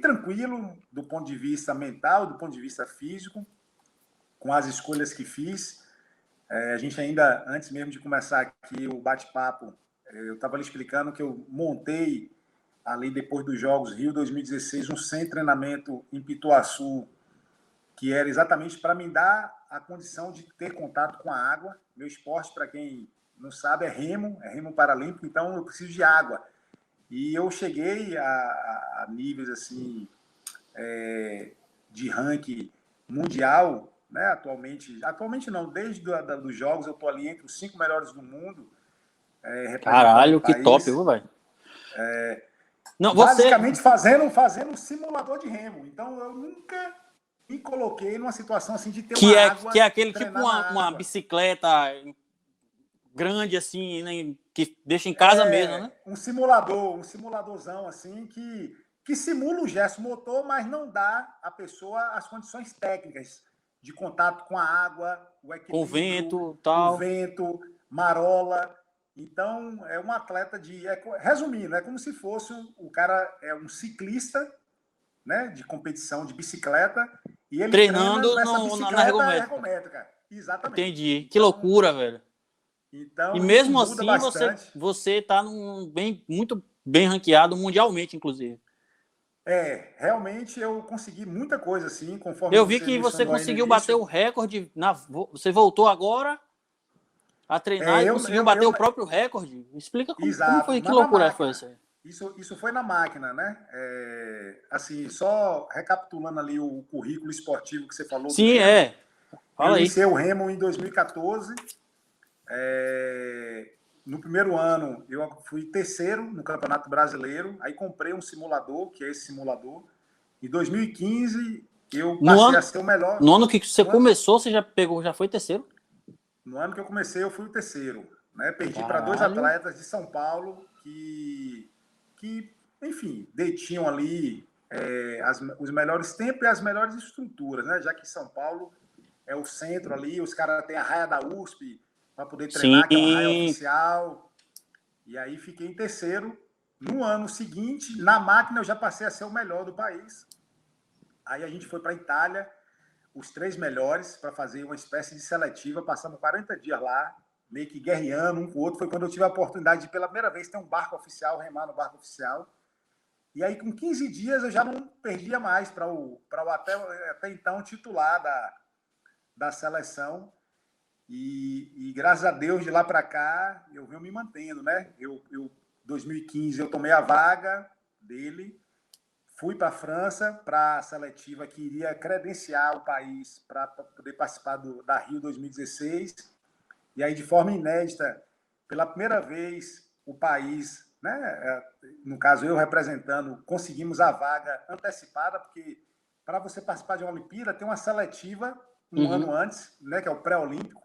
tranquilo do ponto de vista mental, do ponto de vista físico, com as escolhas que fiz. A gente ainda, antes mesmo de começar aqui o bate-papo, eu estava lhe explicando que eu montei ali depois dos Jogos Rio 2016 um centro de treinamento em Pituaçu, que era exatamente para me dar a condição de ter contato com a água. Meu esporte, para quem não sabe, é remo paralímpico, então eu preciso de água. E eu cheguei a níveis assim de ranking mundial, né? Atualmente não, desde dos jogos eu estou ali entre os 5 melhores do mundo, representando o Caralho, que top, país. viu, velho? Não, você. Basicamente fazendo um simulador de remo. Então eu nunca me coloquei numa situação assim de ter uma Que é água, aquele tipo treinar na uma água. bicicleta grande assim, né, que deixa em casa mesmo, né? Um simuladorzão assim que simula o gesto motor, mas não dá à pessoa as condições técnicas de contato com a água, o Com equilíbrio, vento o tal. vento, marola. Então, é um atleta resumindo, é como se fosse o cara é um ciclista, né, de competição de bicicleta, e ele treina Treinando nessa na bicicleta ergométrica. ergométrica. Exatamente. Entendi. Que Então, loucura, velho. E isso mesmo muda assim, você, bastante. você tá muito bem ranqueado mundialmente, inclusive. Realmente eu consegui muita coisa assim, conforme Eu vi você que você mencionou aí no conseguiu bater início. o recorde. Você voltou agora a treinar e conseguiu bater o próprio recorde. Explica como Exato, foi, que mas na loucura foi máquina. essa aí? Isso foi na máquina, né? Assim, só recapitulando ali o currículo esportivo que você falou do Sim, remo, é. eu Fala aí. iniciei o remo em 2014. No primeiro ano, eu fui terceiro no Campeonato Brasileiro. Aí comprei um simulador, que é esse simulador. Em 2015, eu No passei a ano, ser o melhor. no ano que você No ano, começou, você já pegou, já foi terceiro? no ano que eu comecei, eu fui o terceiro. Né? Perdi para dois Caralho. atletas de São Paulo que enfim, detinham ali os melhores tempos e as melhores estruturas, né? Já que São Paulo é o centro ali, os caras têm a raia da USP para poder treinar, que é uma raia Sim. oficial. E aí fiquei em terceiro. No ano seguinte, na máquina, eu já passei a ser o melhor do país. Aí a gente foi para a Itália, os 3 melhores, para fazer uma espécie de seletiva. Passamos 40 dias lá, meio que guerreando um com o outro. Foi quando eu tive a oportunidade de, pela primeira vez, ter um barco oficial, remar no barco oficial. E aí, com 15 dias, eu já não perdia mais para o até então titular da seleção. E graças a Deus, de lá para cá, eu venho me mantendo, né? 2015, eu tomei a vaga dele, fui para a França para a seletiva que iria credenciar o país para poder participar da Rio 2016. E aí, de forma inédita, pela primeira vez, o país né? No caso, eu representando, conseguimos a vaga antecipada, porque para você participar de uma Olimpíada, tem uma seletiva um ano antes, né? Que é o pré-olímpico,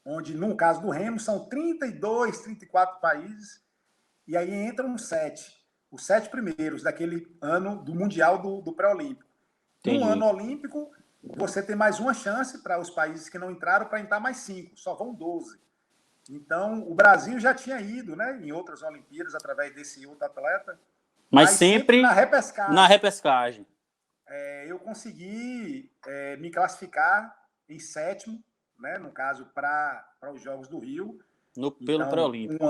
onde, no caso do remo, são 32, 34 países, e aí entram os 7 primeiros daquele ano do Mundial do pré-olímpico. No ano olímpico, você tem mais uma chance para os países que não entraram para entrar mais 5, só vão 12. Então, o Brasil já tinha ido, né, em outras Olimpíadas através desse outro atleta, mas sempre na repescagem. Na repescagem. Eu consegui me classificar em 7º, né, no caso, para os Jogos do Rio. Pelo pré-olímpico.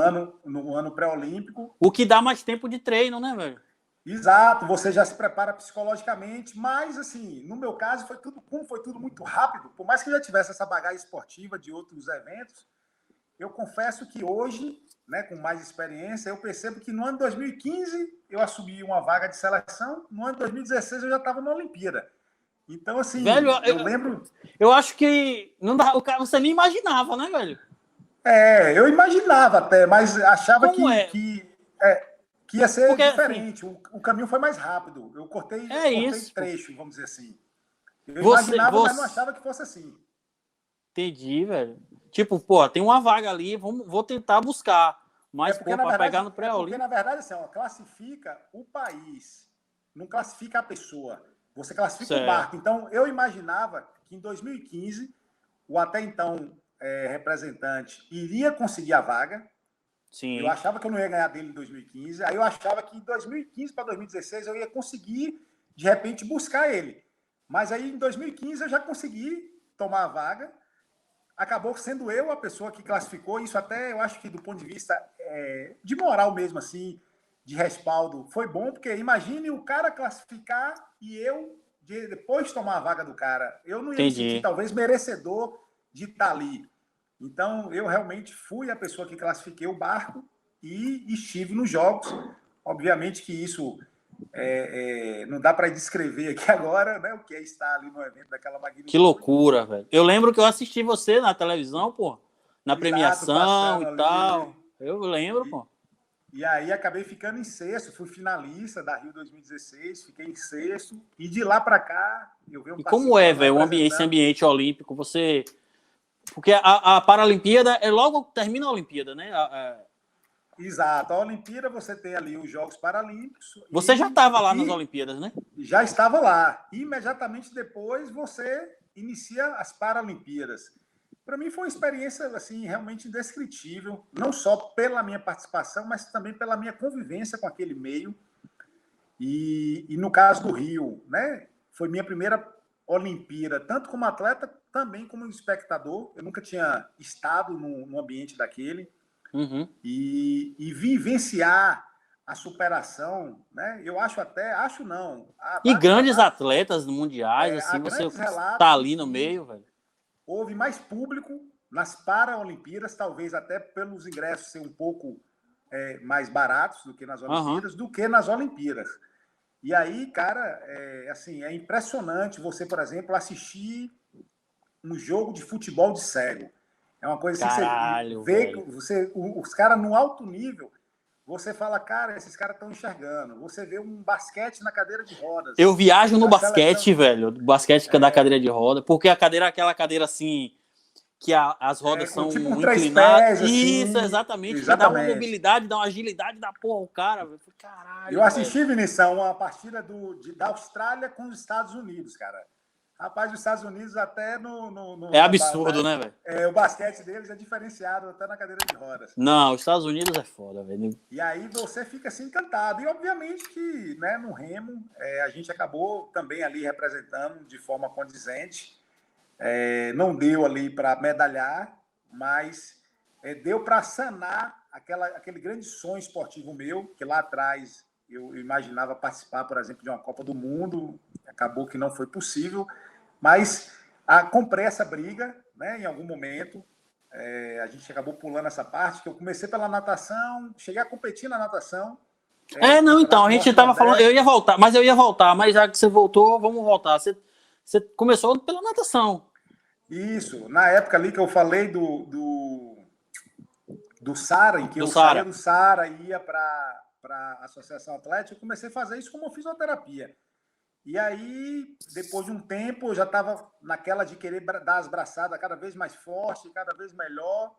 No ano pré-olímpico. O que dá mais tempo de treino, né, velho? Exato, você já se prepara psicologicamente, mas, assim, no meu caso, como foi tudo muito rápido, por mais que eu já tivesse essa bagagem esportiva de outros eventos, eu confesso que hoje, né, com mais experiência, eu percebo que no ano de 2015 eu assumi uma vaga de seleção, no ano de 2016 eu já estava na Olimpíada. Então, assim, velho, eu lembro... Eu acho que não dá, você nem imaginava, né, velho? Eu imaginava até, mas achava que ia ser porque, diferente. Assim, o caminho foi mais rápido. Eu cortei trecho, vamos dizer assim. Eu imaginava, mas não achava que fosse assim. Entendi, velho. Tipo, pô, tem uma vaga ali, vou tentar buscar. Mas, para pegar no pré-olímpico... Porque, na verdade, assim, classifica o país, não classifica a pessoa. Você classifica o barco. Então, eu imaginava que em 2015, o até então representante iria conseguir a vaga. Sim. Eu achava que eu não ia ganhar dele em 2015. Aí eu achava que em 2015 para 2016 eu ia conseguir, de repente, buscar ele. Mas aí, em 2015, eu já consegui tomar a vaga. Acabou sendo eu a pessoa que classificou. Isso até, eu acho que do ponto de vista de moral mesmo, assim, de respaldo, foi bom, porque imagine o cara classificar e eu, depois tomar a vaga do cara. Eu não ia me sentir, talvez, merecedor de estar ali. Então, eu realmente fui a pessoa que classifiquei o barco e estive nos Jogos. Obviamente que isso não dá para descrever aqui agora, né, o que é estar ali no evento daquela magnitude. Que loucura, velho. Eu lembro que eu assisti você na televisão, pô, na premiação e tal. Eu lembro, pô. E aí acabei ficando em 6º, fui finalista da Rio 2016, fiquei em 6º, e de lá para cá eu vi um. E como velho, esse ambiente olímpico, você... Porque a Paralimpíada logo termina a Olimpíada, né? Exato. A Olimpíada você tem ali os Jogos Paralímpicos. Você já estava lá nas Olimpíadas, né? Já estava lá. E imediatamente depois você inicia as Paralimpíadas. Para mim foi uma experiência assim, realmente indescritível, não só pela minha participação, mas também pela minha convivência com aquele meio. E no caso do Rio, né? Foi minha primeira Olimpíada, tanto como atleta, também como espectador. Eu nunca tinha estado no ambiente daquele. E vivenciar a superação, né? Eu acho não. E grandes atletas mundiais, assim, você tá ali no meio, velho. Houve mais público nas Paralimpíadas, talvez até pelos ingressos ser um pouco mais baratos do que nas Olimpíadas, do que nas Olimpíadas. E aí, cara, assim, é impressionante você, por exemplo, assistir um jogo de futebol de cego. É uma coisa assim, caralho, você vê os caras no alto nível, você fala, cara, esses caras estão enxergando. Você vê um basquete na cadeira de rodas. Eu viajo no basquete, velho. Basquete da cadeira de roda, porque a cadeira é aquela cadeira assim, que as rodas são tipo inclinadas. Pés, assim, isso, exatamente. Que dá uma mobilidade, dá uma agilidade da porra, o cara. Caralho. Eu assisti, Vinição, uma partida da Austrália com os Estados Unidos, cara. Rapaz, os Estados Unidos até no é absurdo, né, velho? O basquete deles é diferenciado até na cadeira de rodas. Não, os Estados Unidos é foda, velho. E aí você fica assim encantado. E obviamente que, né, no remo a gente acabou também ali representando de forma condizente. Não deu ali para medalhar, mas deu para sanar aquele grande sonho esportivo meu, que lá atrás eu imaginava participar, por exemplo, de uma Copa do Mundo. Acabou que não foi possível. Mas comprei essa briga, né, em algum momento. A gente acabou pulando essa parte, que eu comecei pela natação, cheguei a competir na natação. Então, a gente tava falando, eu ia voltar, mas já que você voltou, vamos voltar. Você começou pela natação. Isso, na época ali que eu falei do SARA, em que eu saía do SARA e ia para a Associação Atlética, eu comecei a fazer isso como fisioterapia. E aí, depois de um tempo, eu já estava naquela de querer dar as braçadas cada vez mais forte, cada vez melhor.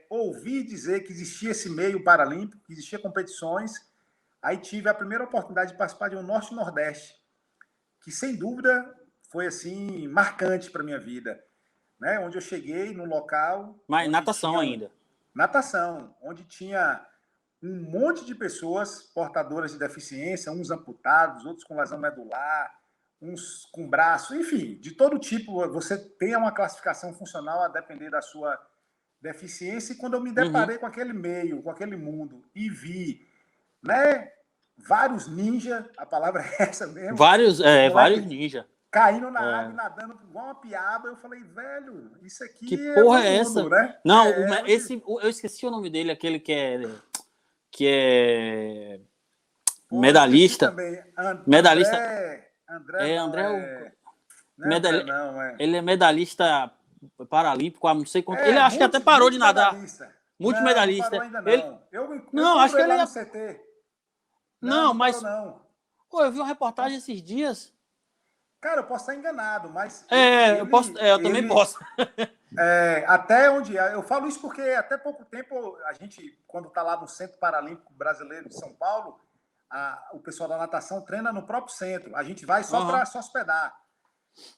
Ouvi dizer que existia esse meio paralímpico, que existia competições. Aí tive a primeira oportunidade de participar de um Norte e Nordeste, que sem dúvida foi assim marcante para minha vida, né? Onde eu cheguei no local. Mas natação ainda. Natação, onde tinha um monte de pessoas portadoras de deficiência, uns amputados, outros com lesão medular, uns com braço, enfim, de todo tipo. Você tem uma classificação funcional a depender da sua deficiência. E quando eu me deparei com aquele meio, com aquele mundo, e vi, né, vários ninja, a palavra é essa mesmo. Vários ninja. Caindo na água e nadando igual uma piaba, eu falei, velho, isso aqui que porra é mundo, essa? Né? Não, eu esqueci o nome dele, aquele que é medalhista. Medalhista. Ele é medalhista paralímpico, não sei quanto. Ele acho que até parou de nadar. Multimedalista. Não parou ainda, não. Não, acho que ele no CT. Não, mas não. Pô, eu vi uma reportagem esses dias. Cara, eu posso estar enganado, mas eu também posso. Até onde eu falo isso porque até pouco tempo a gente, quando está lá no Centro Paralímpico Brasileiro de São Paulo, o pessoal da natação treina no próprio centro. A gente vai só para se hospedar.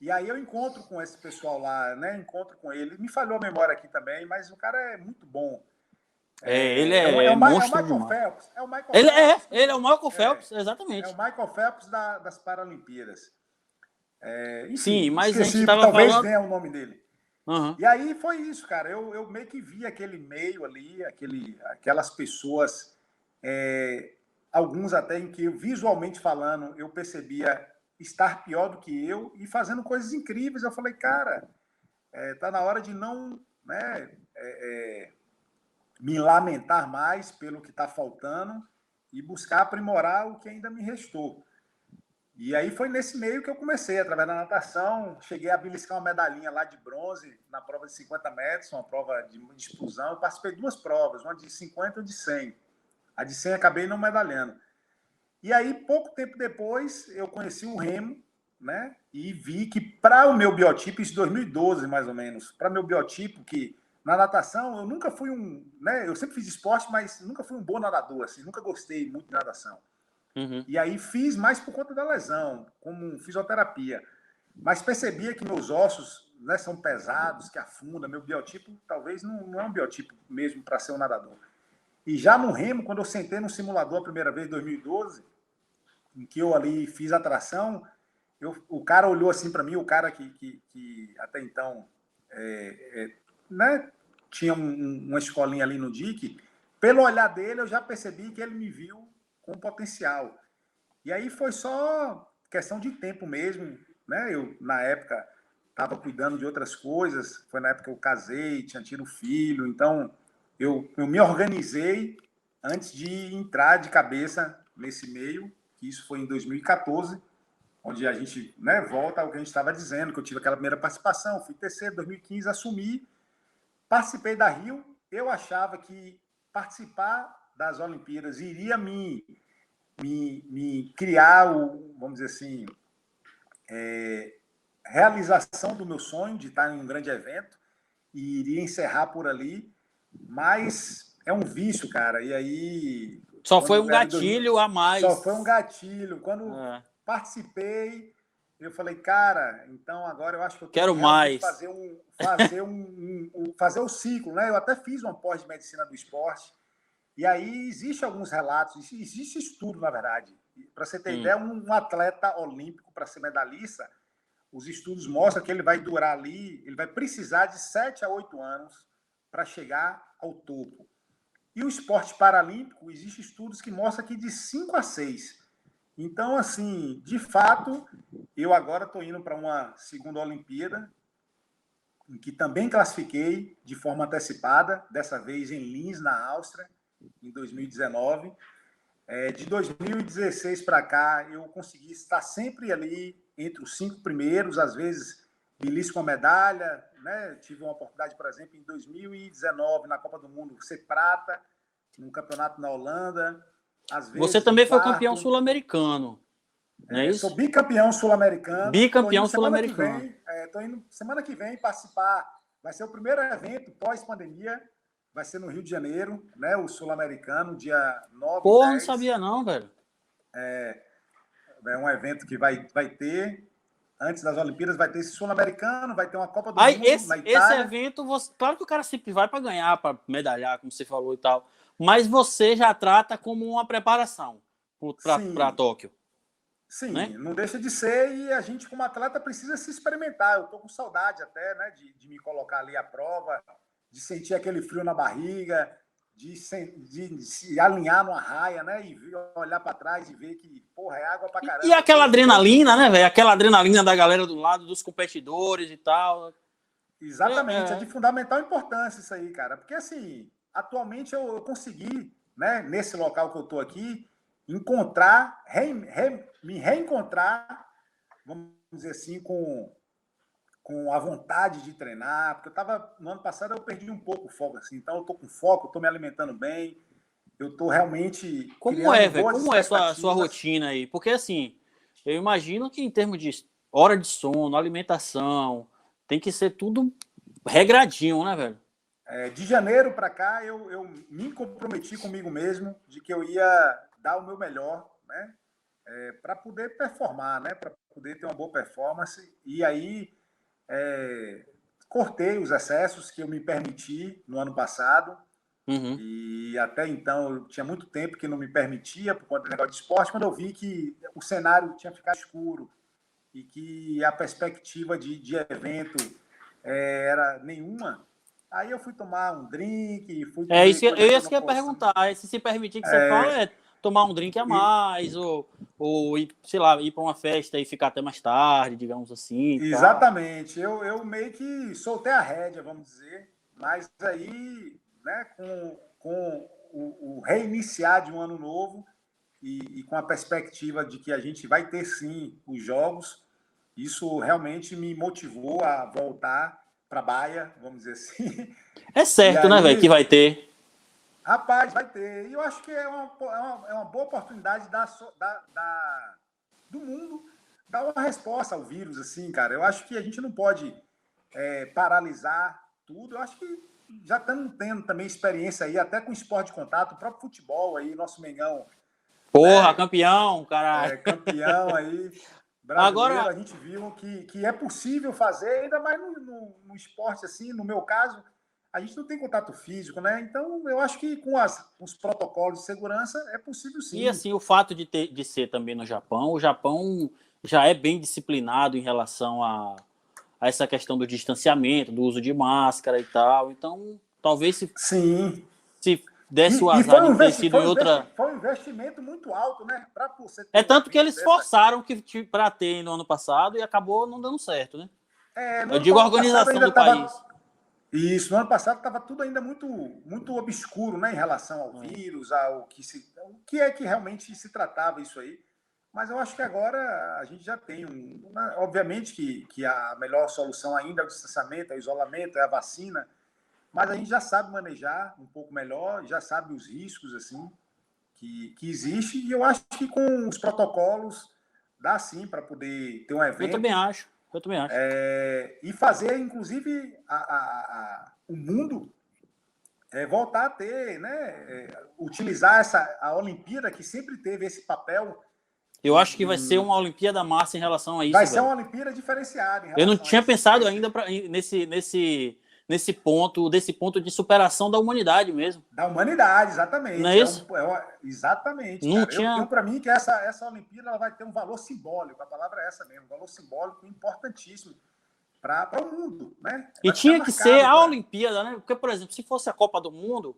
E aí eu encontro com esse pessoal lá, né? Encontro com ele. Me falhou a memória aqui também, mas o cara é muito bom. Ele é monstro demais. É o Michael Phelps. Ele é o Michael Phelps, exatamente. É o Michael Phelps das Paralimpíadas. Enfim, sim, mas esqueci, a gente estava talvez falando... tenha o nome dele. E aí foi isso, cara. Eu meio que vi aquele meio ali, aquelas pessoas, alguns até em que, visualmente falando, eu percebia estar pior do que eu e fazendo coisas incríveis. Eu falei, cara, tá na hora de não, né, me lamentar mais pelo que está faltando e buscar aprimorar o que ainda me restou. E aí foi nesse meio que eu comecei, através da natação. Cheguei a beliscar uma medalhinha lá de bronze na prova de 50 metros, uma prova de explosão. Eu participei de 2 provas, uma de 50 e uma de 100. A de 100 acabei não medalhando. E aí, pouco tempo depois, eu conheci o remo, né? E vi que para o meu biotipo, isso em 2012 mais ou menos, para o meu biotipo, que na natação eu nunca fui né? Eu sempre fiz esporte, mas nunca fui um bom nadador, assim, nunca gostei muito de natação. E aí fiz mais por conta da lesão, como fisioterapia. Mas percebia que meus ossos, né, são pesados, que afunda. Meu biotipo talvez não é um biotipo mesmo para ser um nadador. E já no remo, quando eu sentei no simulador a primeira vez, em 2012, em que eu ali fiz a tração, o cara olhou assim para mim, o cara que até então né, tinha uma escolinha ali no DIC, pelo olhar dele eu já percebi que ele me viu com potencial. E aí foi só questão de tempo mesmo, né? Eu, na época, estava cuidando de outras coisas. Foi na época que eu casei, tinha tido filho. Então, eu me organizei antes de entrar de cabeça nesse meio, que isso foi em 2014, onde a gente, né, volta ao que a gente estava dizendo, que eu tive aquela primeira participação, fui terceiro, 2015, assumi, participei da Rio. Eu achava que participar das Olimpíadas iria me criar, vamos dizer assim, realização do meu sonho de estar em um grande evento e iria encerrar por ali, mas é um vício, cara. E aí... Só foi um gatilho a mais. Só foi um gatilho. Quando participei, eu falei, cara, então agora eu acho que eu quero mais fazer o ciclo, né? Eu até fiz uma pós de medicina do esporte. E aí existe alguns relatos, existe estudo, na verdade. Para você ter ideia, um atleta olímpico, para ser medalhista, os estudos mostram que ele vai durar ali, ele vai precisar de 7 a 8 anos para chegar ao topo. E o esporte paralímpico, existem estudos que mostram que de 5 a 6. Então, assim, de fato, eu agora estou indo para uma segunda Olimpíada, em que também classifiquei de forma antecipada, dessa vez em Linz, na Áustria, em 2019. De 2016 para cá, eu consegui estar sempre ali entre os 5 primeiros, às vezes belisco uma medalha, né, tive uma oportunidade, por exemplo, em 2019, na Copa do Mundo, ser prata, num campeonato na Holanda. Às vezes, Você também em foi campeão quarto. sul-americano, não é Sou isso? bicampeão sul-americano. Estou Bicampeão indo semana que sul-americano. vem. Estou indo semana que vem participar. Vai ser o primeiro evento pós-pandemia. Vai ser no Rio de Janeiro, né? O sul-americano, dia 9 e Porra, não 10. sabia não, velho. É um evento que vai ter, antes das Olimpíadas, vai ter esse sul-americano, vai ter uma Copa do Aí, Mundo na esse Itália. evento, claro que o cara sempre vai para ganhar, para medalhar, como você falou e tal, mas você já trata como uma preparação para Tóquio. Sim, né? Não deixa de ser, e a gente, como atleta, precisa se experimentar. Eu estou com saudade até, né, de me colocar ali à prova, de sentir aquele frio na barriga, de se alinhar numa raia, né, e olhar para trás e ver que, porra, é água pra caramba. E aquela adrenalina, né, velho? Aquela adrenalina da galera do lado, dos competidores e tal. Exatamente, é de fundamental importância isso aí, cara. Porque, assim, atualmente eu consegui, né, nesse local que eu estou aqui, encontrar, me reencontrar, vamos dizer assim, com a vontade de treinar, porque eu estava, no ano passado eu perdi um pouco o foco, assim, então eu estou com foco, estou me alimentando bem, eu estou realmente Como é, criando velho? boas Como é expectativas. sua rotina aí? Porque, assim, eu imagino que em termos de hora de sono, alimentação, tem que ser tudo regradinho, né, velho? De janeiro para cá, eu me comprometi comigo mesmo de que eu ia dar o meu melhor, né? Para poder performar, né? Para poder ter uma boa performance. E aí cortei os excessos que eu me permiti no ano passado. Uhum. E até então eu tinha muito tempo que não me permitia por conta do negócio de esporte, quando eu vi que o cenário tinha ficado escuro e que a perspectiva de evento era nenhuma. Aí eu fui tomar um drink, fui comer Eu coisa que eu ia não que ia posso. perguntar. Se permitir que você fala, tomar um drink a mais, ou ir, sei lá, ir para uma festa e ficar até mais tarde, digamos assim. Exatamente. Eu meio que soltei a rédea, vamos dizer, mas aí, né, com o reiniciar de um ano novo e com a perspectiva de que a gente vai ter sim os jogos, isso realmente me motivou a voltar para a Baia, vamos dizer assim. É certo, né, velho, que vai ter. Rapaz, vai ter. E eu acho que é uma boa oportunidade do mundo dar uma resposta ao vírus, assim, cara. Eu acho que a gente não pode paralisar tudo. Eu acho que já estamos tendo também experiência aí, até com esporte de contato, o próprio futebol aí, nosso Mengão. Porra, né? Campeão, caralho. Campeão aí, brasileiro. Agora, a gente viu que é possível fazer, ainda mais no esporte, assim, no meu caso, a gente não tem contato físico, né? Então, eu acho que com os protocolos de segurança é possível sim. E assim, o fato de ser também no Japão, o Japão já é bem disciplinado em relação a essa questão do distanciamento, do uso de máscara e tal. Então, talvez se desse o azar de ter sido em outra... Foi um investimento muito alto, né? Pra você ter tanto que eles forçaram para ter no ano passado e acabou não dando certo, né? Eu digo a organização do país. Isso, no ano passado estava tudo ainda muito, muito obscuro, né, em relação ao vírus, o que é que realmente se tratava isso aí. Mas eu acho que agora a gente já tem obviamente que a melhor solução ainda é o distanciamento, é o isolamento, é a vacina, mas a gente já sabe manejar um pouco melhor, já sabe os riscos assim que existe, e eu acho que com os protocolos dá sim para poder ter um evento. Eu também acho. E fazer, inclusive, o mundo voltar a ter, né? Utilizar a Olimpíada, que sempre teve esse papel. Eu acho que vai ser uma Olimpíada massa em relação a isso. Vai ser uma Olimpíada diferenciada. Eu não tinha pensado ainda desse ponto de superação da humanidade mesmo. Da humanidade, exatamente. Não é isso? Exatamente. Não cara. tinha... Eu para mim, que essa Olimpíada ela vai ter um valor simbólico, a palavra é essa mesmo, um valor simbólico importantíssimo para o mundo, né? E tinha que ser a Olimpíada, né? Porque, por exemplo, se fosse a Copa do Mundo,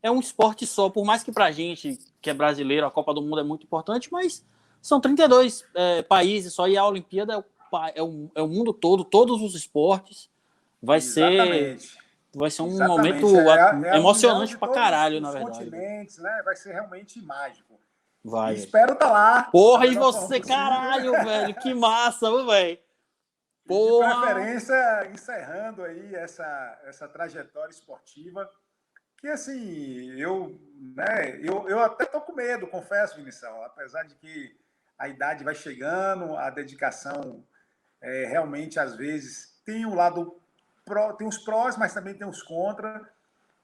é um esporte só. Por mais que pra gente, que é brasileiro, a Copa do Mundo é muito importante, mas são 32 países só, e a Olimpíada é o mundo todo, todos os esportes. Vai ser um momento emocionante pra caralho, na verdade. Continentes, né? Vai ser realmente mágico. Vai. Espero estar lá. Porra, e você, caralho, velho, que massa, velho. Porra! De preferência, encerrando aí essa trajetória esportiva, que assim, eu até tô com medo, confesso, Vinição, apesar de que a idade vai chegando, a dedicação realmente, às vezes, tem um lado tem os prós, mas também tem os contras.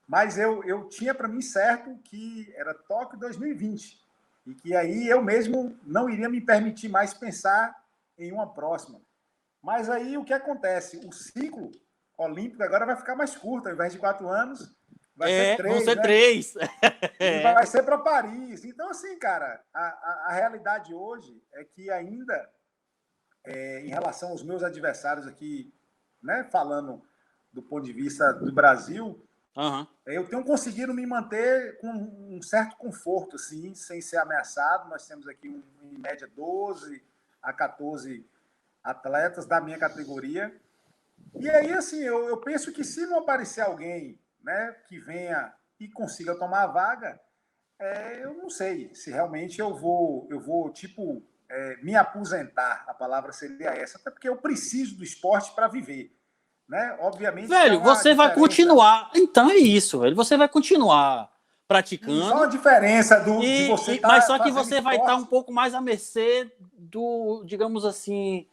Mas eu tinha para mim certo que era Tóquio 2020 e que aí eu mesmo não iria me permitir mais pensar em uma próxima. Mas aí o que acontece? O ciclo olímpico agora vai ficar mais curto, ao invés de 4 anos, vai ser 3, vão ser né? 3. E vai ser para Paris. Então, assim, cara, a realidade hoje é que ainda, em relação aos meus adversários aqui, né, falando do ponto de vista do Brasil, eu tenho conseguido me manter com um certo conforto, assim, sem ser ameaçado. Nós temos aqui, em média, 12 a 14 atletas da minha categoria. E aí, assim, eu penso que se não aparecer alguém, né, que venha e consiga tomar a vaga, eu não sei se realmente eu vou tipo, me aposentar. A palavra seria essa, até porque eu preciso do esporte para viver. Né? Obviamente, velho, você vai continuar. Então é isso, velho. Você vai continuar praticando. Só uma diferença de você estar. Mas só que você vai estar um pouco mais à mercê do, digamos assim,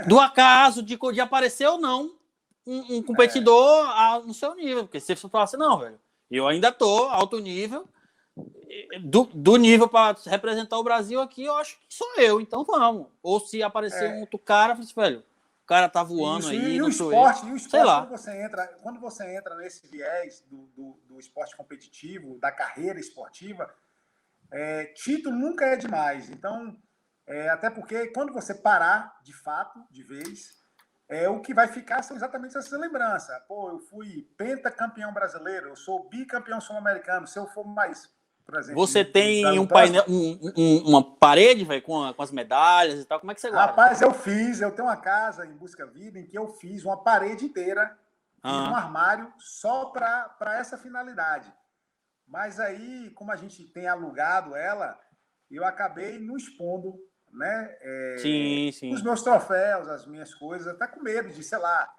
do acaso de aparecer ou não um competidor no seu nível. Porque se você falar assim, não, velho, eu ainda tô alto nível, do nível para representar o Brasil aqui, eu acho que sou eu, então vamos. Ou se aparecer um outro cara, velho, o cara tá voando aí. E o esporte, sei lá. Quando você entra nesse viés do esporte competitivo, da carreira esportiva, título nunca é demais. Então, até porque quando você parar, de fato, de vez, o que vai ficar são exatamente essas lembranças. Pô, eu fui pentacampeão brasileiro, eu sou bicampeão sul-americano. Se eu for mais, por exemplo... Você tem um painel, uma parede, velho, com as medalhas e tal. Como é que você guarda? Rapaz, eu tenho uma casa em Busca Vida em que eu fiz uma parede inteira e um armário só para essa finalidade. Mas aí, como a gente tem alugado ela, eu acabei não expondo, né? Sim. Os meus troféus, as minhas coisas, até com medo de, sei lá,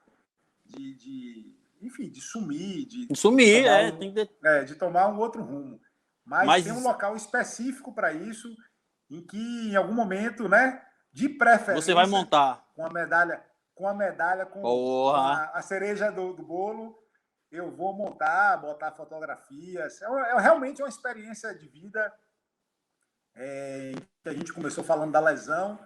enfim, de sumir. De tomar um outro rumo. Mas tem um local específico para isso, em que, em algum momento, né, de preferência... Você vai montar. Com a medalha, com a cereja do bolo, eu vou botar fotografias. Realmente é uma experiência de vida que a gente começou falando da lesão,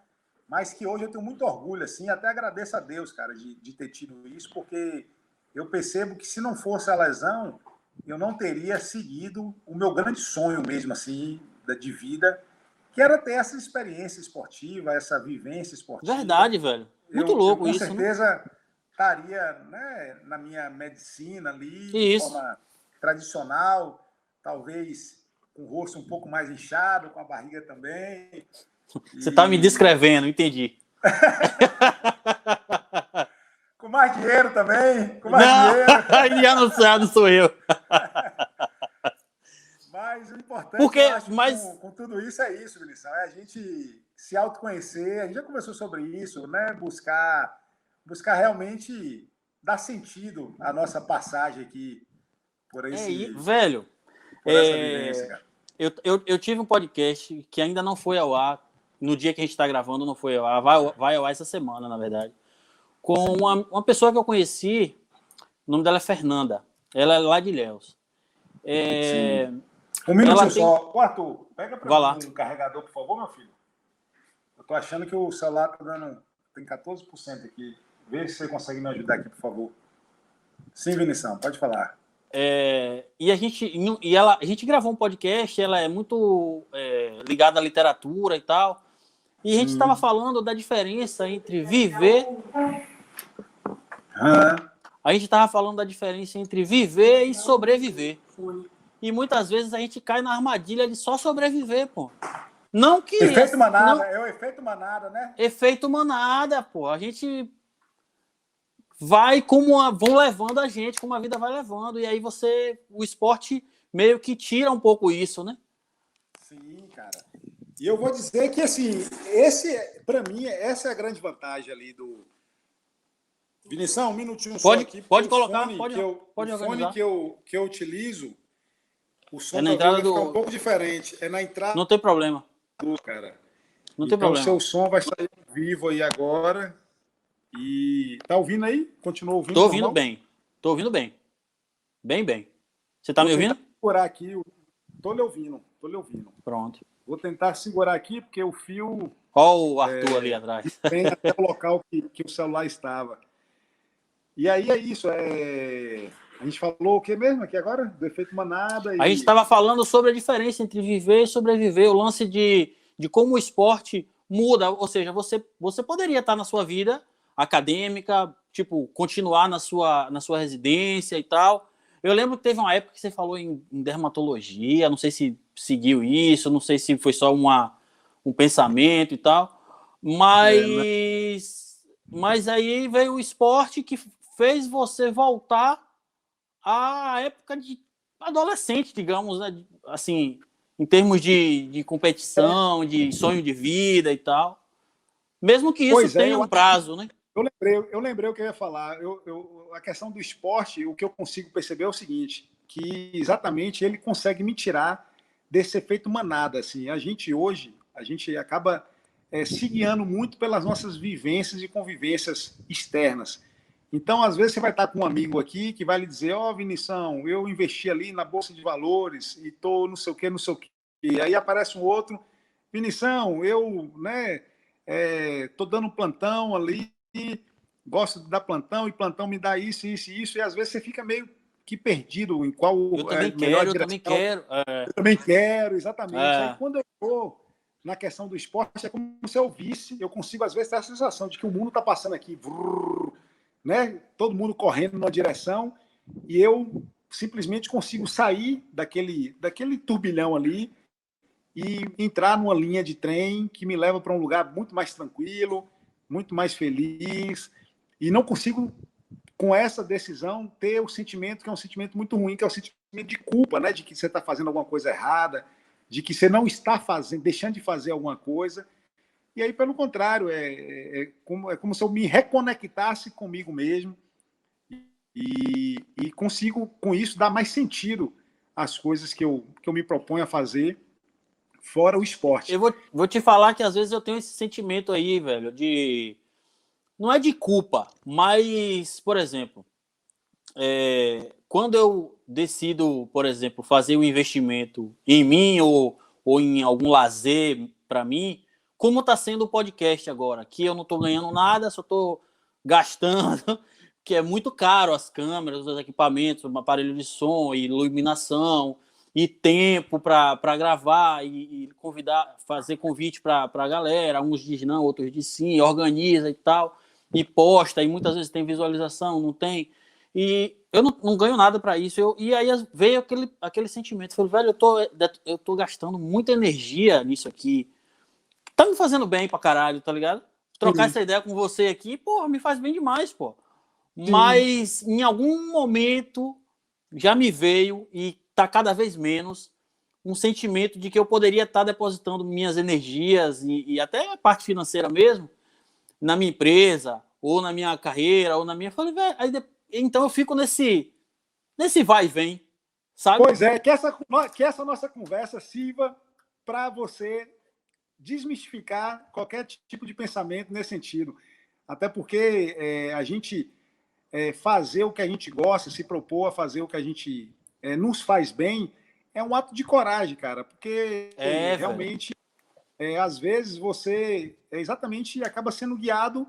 mas que hoje eu tenho muito orgulho, assim, até agradeço a Deus, cara, de ter tido isso, porque eu percebo que se não fosse a lesão, eu não teria seguido o meu grande sonho mesmo, assim, de vida, que era ter essa experiência esportiva, essa vivência esportiva. Verdade, velho. Muito louco isso, com certeza, estaria, né, na minha medicina ali, de forma tradicional, talvez com o rosto um pouco mais inchado, com a barriga também. Você está me descrevendo, entendi. Com mais dinheiro também, dinheiro. Já não sou eu. Mas o importante, com tudo isso, é isso, Vinição. É a gente se autoconhecer. A gente já conversou sobre isso, né? Buscar realmente dar sentido à nossa passagem aqui por esse... velho, por essa vivência, cara. Eu tive um podcast que ainda não foi ao ar. No dia que a gente está gravando, não foi ao ar. Vai ao ar essa semana, na verdade. Com uma pessoa que eu conheci. O nome dela é Fernanda. Ela é lá de Ilhéus. Um minutinho só. Ô, Arthur, pega para mim um carregador, por favor, meu filho. Eu tô achando que o celular tá dando... Tem 14% aqui. Vê se você consegue me ajudar aqui, por favor. Sim, Vinição, pode falar. E a gente gravou um podcast, ela é muito ligada à literatura e tal. E a gente estava falando da diferença entre viver... A gente estava falando da diferença entre viver e sobreviver. E muitas vezes a gente cai na armadilha de só sobreviver, pô. Não que... Efeito manada, é o efeito manada, né? Efeito manada, pô. A gente vai vão levando a gente, como a vida vai levando. E aí o esporte meio que tira um pouco isso, né? Sim, cara. E eu vou dizer que, assim, para mim, essa é a grande vantagem ali do... Vinição, um minutinho só aqui, porque Pode colocar, pode o fone organizar. que eu utilizo, o É som na talvez entrada vai ficar um do... pouco diferente. É na entrada, Não tem problema. cara. Não tem Então, o problema. seu som vai sair vivo aí agora. E tá ouvindo aí? Continua ouvindo Tô ouvindo normal? bem. Tô ouvindo bem. Bem. Você tá Vou me tentar ouvindo? segurar aqui. Tô lhe ouvindo, tô lhe ouvindo. Pronto. Vou tentar segurar aqui, porque o fio Olha o Arthur ali atrás. vem até o local que o celular estava. E aí é isso. A gente falou o que mesmo aqui agora? Do efeito manada A gente e. estava falando sobre a diferença entre viver e sobreviver, o lance de como o esporte muda. Ou seja, você poderia estar na sua vida acadêmica, tipo, continuar na sua residência e tal. Eu lembro que teve uma época que você falou em dermatologia, não sei se seguiu isso, não sei se foi só um pensamento e tal, Né? mas aí veio o esporte que fez você voltar à época de adolescente, digamos, né? Assim, em termos de competição, de sonho de vida e tal. Mesmo que isso Pois é, tenha eu um acho que prazo, né? eu lembrei o que eu ia falar. A questão do esporte, o que eu consigo perceber é o seguinte, que exatamente ele consegue me tirar desse efeito manada. Assim, a gente acaba se guiando muito pelas nossas vivências e convivências externas. Então, às vezes, você vai estar com um amigo aqui que vai lhe dizer: Ó, Vinição, eu investi ali na Bolsa de Valores e tô não sei o quê, não sei o quê. E aí aparece um outro: Vinição, eu, né, tô dando plantão ali, gosto de dar plantão, e plantão me dá isso, isso e isso, e às vezes você fica meio que perdido em Eu qual é também a melhor quero, eu também direção. quero. Eu também quero, exatamente. Aí É, quando eu vou na questão do esporte, é como se eu visse, eu consigo às vezes ter a sensação de que o mundo está passando aqui, vrr, né? Todo mundo correndo numa direção, e eu simplesmente consigo sair daquele turbilhão ali e entrar numa linha de trem que me leva para um lugar muito mais tranquilo, muito mais feliz, e não consigo, com essa decisão, ter o sentimento que é um sentimento muito ruim, que é o sentimento de culpa, né? De que você está fazendo alguma coisa errada, de que você não está fazendo, deixando de fazer alguma coisa. E aí, pelo contrário, é como se eu me reconectasse comigo mesmo e consigo, com isso, dar mais sentido às coisas que eu me proponho a fazer, fora o esporte. eu vou te falar que às vezes eu tenho esse sentimento aí, velho, de. Não é de culpa, mas, por exemplo, quando eu decido, por exemplo, fazer um investimento em mim ou em algum lazer para mim, como está sendo o podcast agora, que eu não estou ganhando nada, só estou gastando, que é muito caro as câmeras, os equipamentos, o aparelho de som, iluminação e tempo para gravar e convidar, fazer convite para a galera. Uns dizem não, outros dizem sim, organiza e tal, e posta, e muitas vezes tem visualização, não tem. E eu não ganho nada para isso. E aí veio aquele sentimento. Eu falei, velho, eu tô gastando muita energia nisso aqui. Tá me fazendo bem pra caralho, tá ligado? Trocar Sim, essa ideia com você aqui, porra, me faz bem demais, pô. sim. Mas em algum momento já me veio, e tá cada vez menos, um sentimento de que eu poderia estar depositando minhas energias e até a parte financeira mesmo na minha empresa, ou na minha carreira, ou na minha. Falei, velho, então eu fico nesse vai e vem, sabe? Pois é, que essa nossa conversa sirva para você desmistificar qualquer tipo de pensamento nesse sentido. Até porque a gente fazer o que a gente gosta, se propor a fazer o que a gente nos faz bem, é um ato de coragem, cara. Porque Velho. realmente, às vezes, você exatamente acaba sendo guiado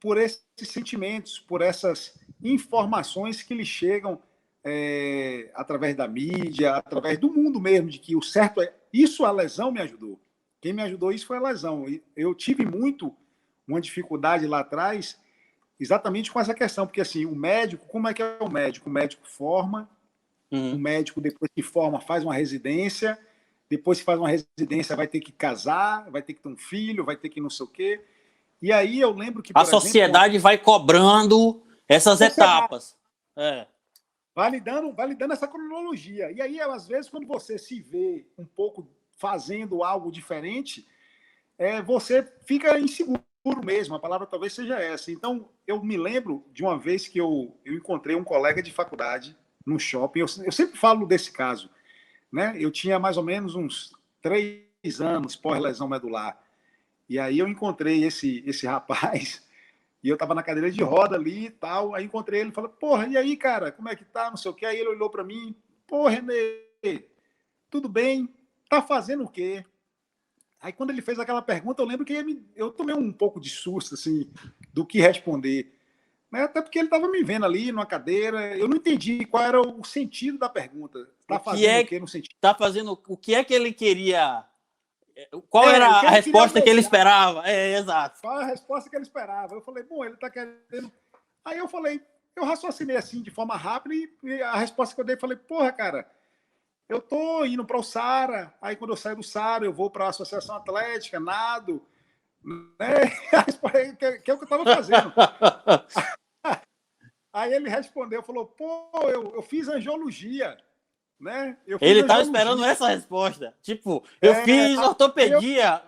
por esses sentimentos, por essas informações que lhe chegam através da mídia, através do mundo mesmo, de que o certo é. Isso a lesão me ajudou. Quem me ajudou isso foi a lesão. Eu tive muito uma dificuldade lá atrás, exatamente com essa questão, porque assim, o médico, como é que é o médico? O médico forma, o Uhum. médico depois que forma faz uma residência, depois que faz uma residência vai ter que casar, vai ter que ter um filho, vai ter que não sei o quê. E aí eu lembro que, A por exemplo, sociedade vai cobrando essas sociedade etapas. É. vai lhe dando essa cronologia. E aí, às vezes, quando você se vê um pouco fazendo algo diferente, você fica inseguro mesmo, a palavra talvez seja essa. Então, eu me lembro de uma vez que eu encontrei um colega de faculdade no shopping, eu sempre falo desse caso, né? Eu tinha mais ou menos uns 3 anos pós-lesão medular, e aí eu encontrei esse rapaz, e eu estava na cadeira de roda ali e tal, aí encontrei ele e falei, porra, e aí, cara, como é que tá, não sei o quê, aí ele olhou para mim, pô, Renê, tudo bem, tá fazendo o quê? Aí, quando ele fez aquela pergunta, eu lembro que eu tomei um pouco de susto, assim, do que responder. Né? Até porque ele estava me vendo ali numa cadeira, eu não entendi qual era o sentido da pergunta. Está fazendo o quê no sentido? Tá fazendo o que é que ele queria? Qual era o que a ele resposta que ele esperava? Exato. Qual a resposta que ele esperava? Eu falei, bom, ele está querendo. Aí eu falei, eu raciocinei assim de forma rápida e a resposta que eu dei, falei, porra, cara, eu tô indo para o Sara, aí quando eu saio do Sara, eu vou para a Associação Atlética, nado, né? Que é o que eu estava fazendo. Aí ele respondeu, falou, pô, eu fiz angiologia, né? Eu fiz Ele estava angiologia. esperando essa resposta. Tipo, eu fiz ortopedia.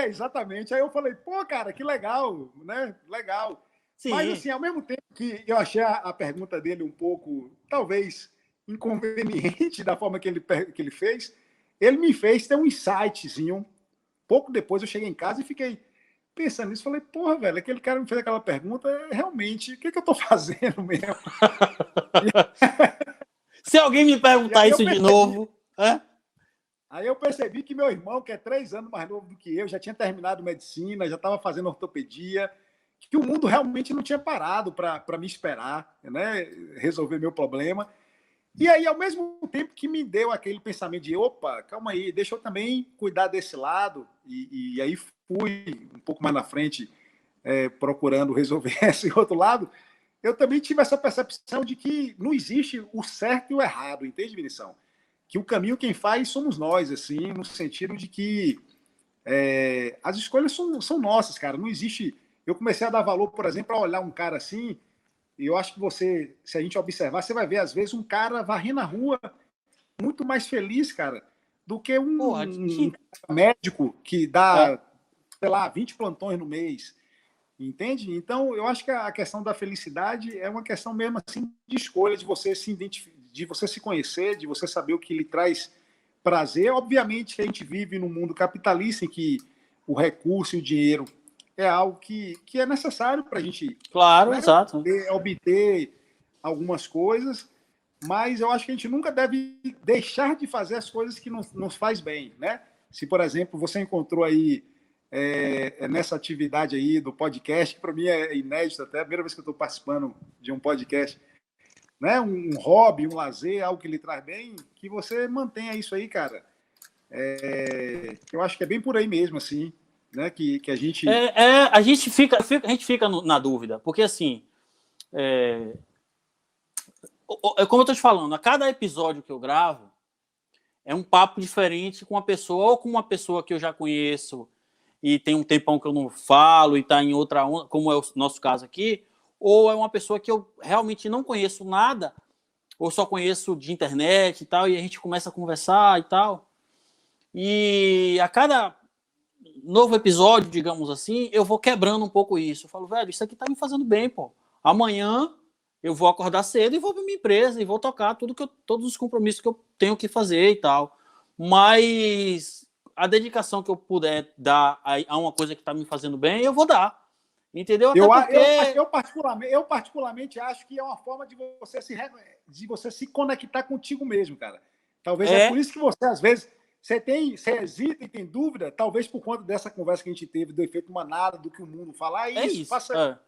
Exatamente. Aí eu falei, pô, cara, que legal, né? Legal. Sim. Mas, assim, ao mesmo tempo que eu achei a pergunta dele um pouco, talvez, inconveniente da forma que ele fez, ele me fez ter um insightzinho. Pouco depois eu cheguei em casa e fiquei pensando nisso. Falei, porra, velho, aquele cara me fez aquela pergunta, realmente, o que eu tô fazendo mesmo? Se alguém me perguntar isso de novo... Aí eu percebi que meu irmão, que é 3 anos mais novo do que eu, já tinha terminado medicina, já estava fazendo ortopedia, que o mundo realmente não tinha parado para me esperar, né, resolver meu problema. E aí, ao mesmo tempo que me deu aquele pensamento de, opa, calma aí, deixa eu também cuidar desse lado, e aí fui um pouco mais na frente procurando resolver esse outro lado, eu também tive essa percepção de que não existe o certo e o errado, entende, Vinição? Que o caminho quem faz somos nós, assim, no sentido de que as escolhas são nossas, cara. Não existe. Eu comecei a dar valor, por exemplo, a olhar um cara assim, e eu acho que você, se a gente observar, você vai ver, às vezes, um cara varrendo a rua muito mais feliz, cara, do que um médico que dá, sei lá, 20 plantões no mês. Entende? Então, eu acho que a questão da felicidade é uma questão mesmo assim de escolha, de você se identificar, de você se conhecer, de você saber o que lhe traz prazer. Obviamente que a gente vive num mundo capitalista em que o recurso e o dinheiro é algo que é necessário para a gente, claro, né, exato. obter algumas coisas, mas eu acho que a gente nunca deve deixar de fazer as coisas que nos faz bem, né? Se, por exemplo, você encontrou aí nessa atividade aí do podcast, que para mim é inédito, até a primeira vez que eu estou participando de um podcast, né? Um hobby, um lazer, algo que lhe traz bem, que você mantenha isso aí, cara. Eu acho que é bem por aí mesmo, assim, né? Que a gente... a gente fica na dúvida, porque assim, como eu estou te falando, a cada episódio que eu gravo, é um papo diferente com uma pessoa, ou com uma pessoa que eu já conheço e tem um tempão que eu não falo e está em outra onda, como é o nosso caso aqui, ou é uma pessoa que eu realmente não conheço nada, ou só conheço de internet e tal, e a gente começa a conversar e tal. E a cada novo episódio, digamos assim, eu vou quebrando um pouco isso. Eu falo, velho, isso aqui tá me fazendo bem, pô. Amanhã eu vou acordar cedo e vou para minha empresa e vou tocar todos os compromissos que eu tenho que fazer e tal. Mas a dedicação que eu puder dar a uma coisa que está me fazendo bem, eu vou dar. Entendeu? Até eu particularmente acho que é uma forma de você se conectar contigo mesmo, cara. Talvez é por isso que você, às vezes, você hesita e tem dúvida, talvez por conta dessa conversa que a gente teve, do efeito manada, do que o mundo fala, faça.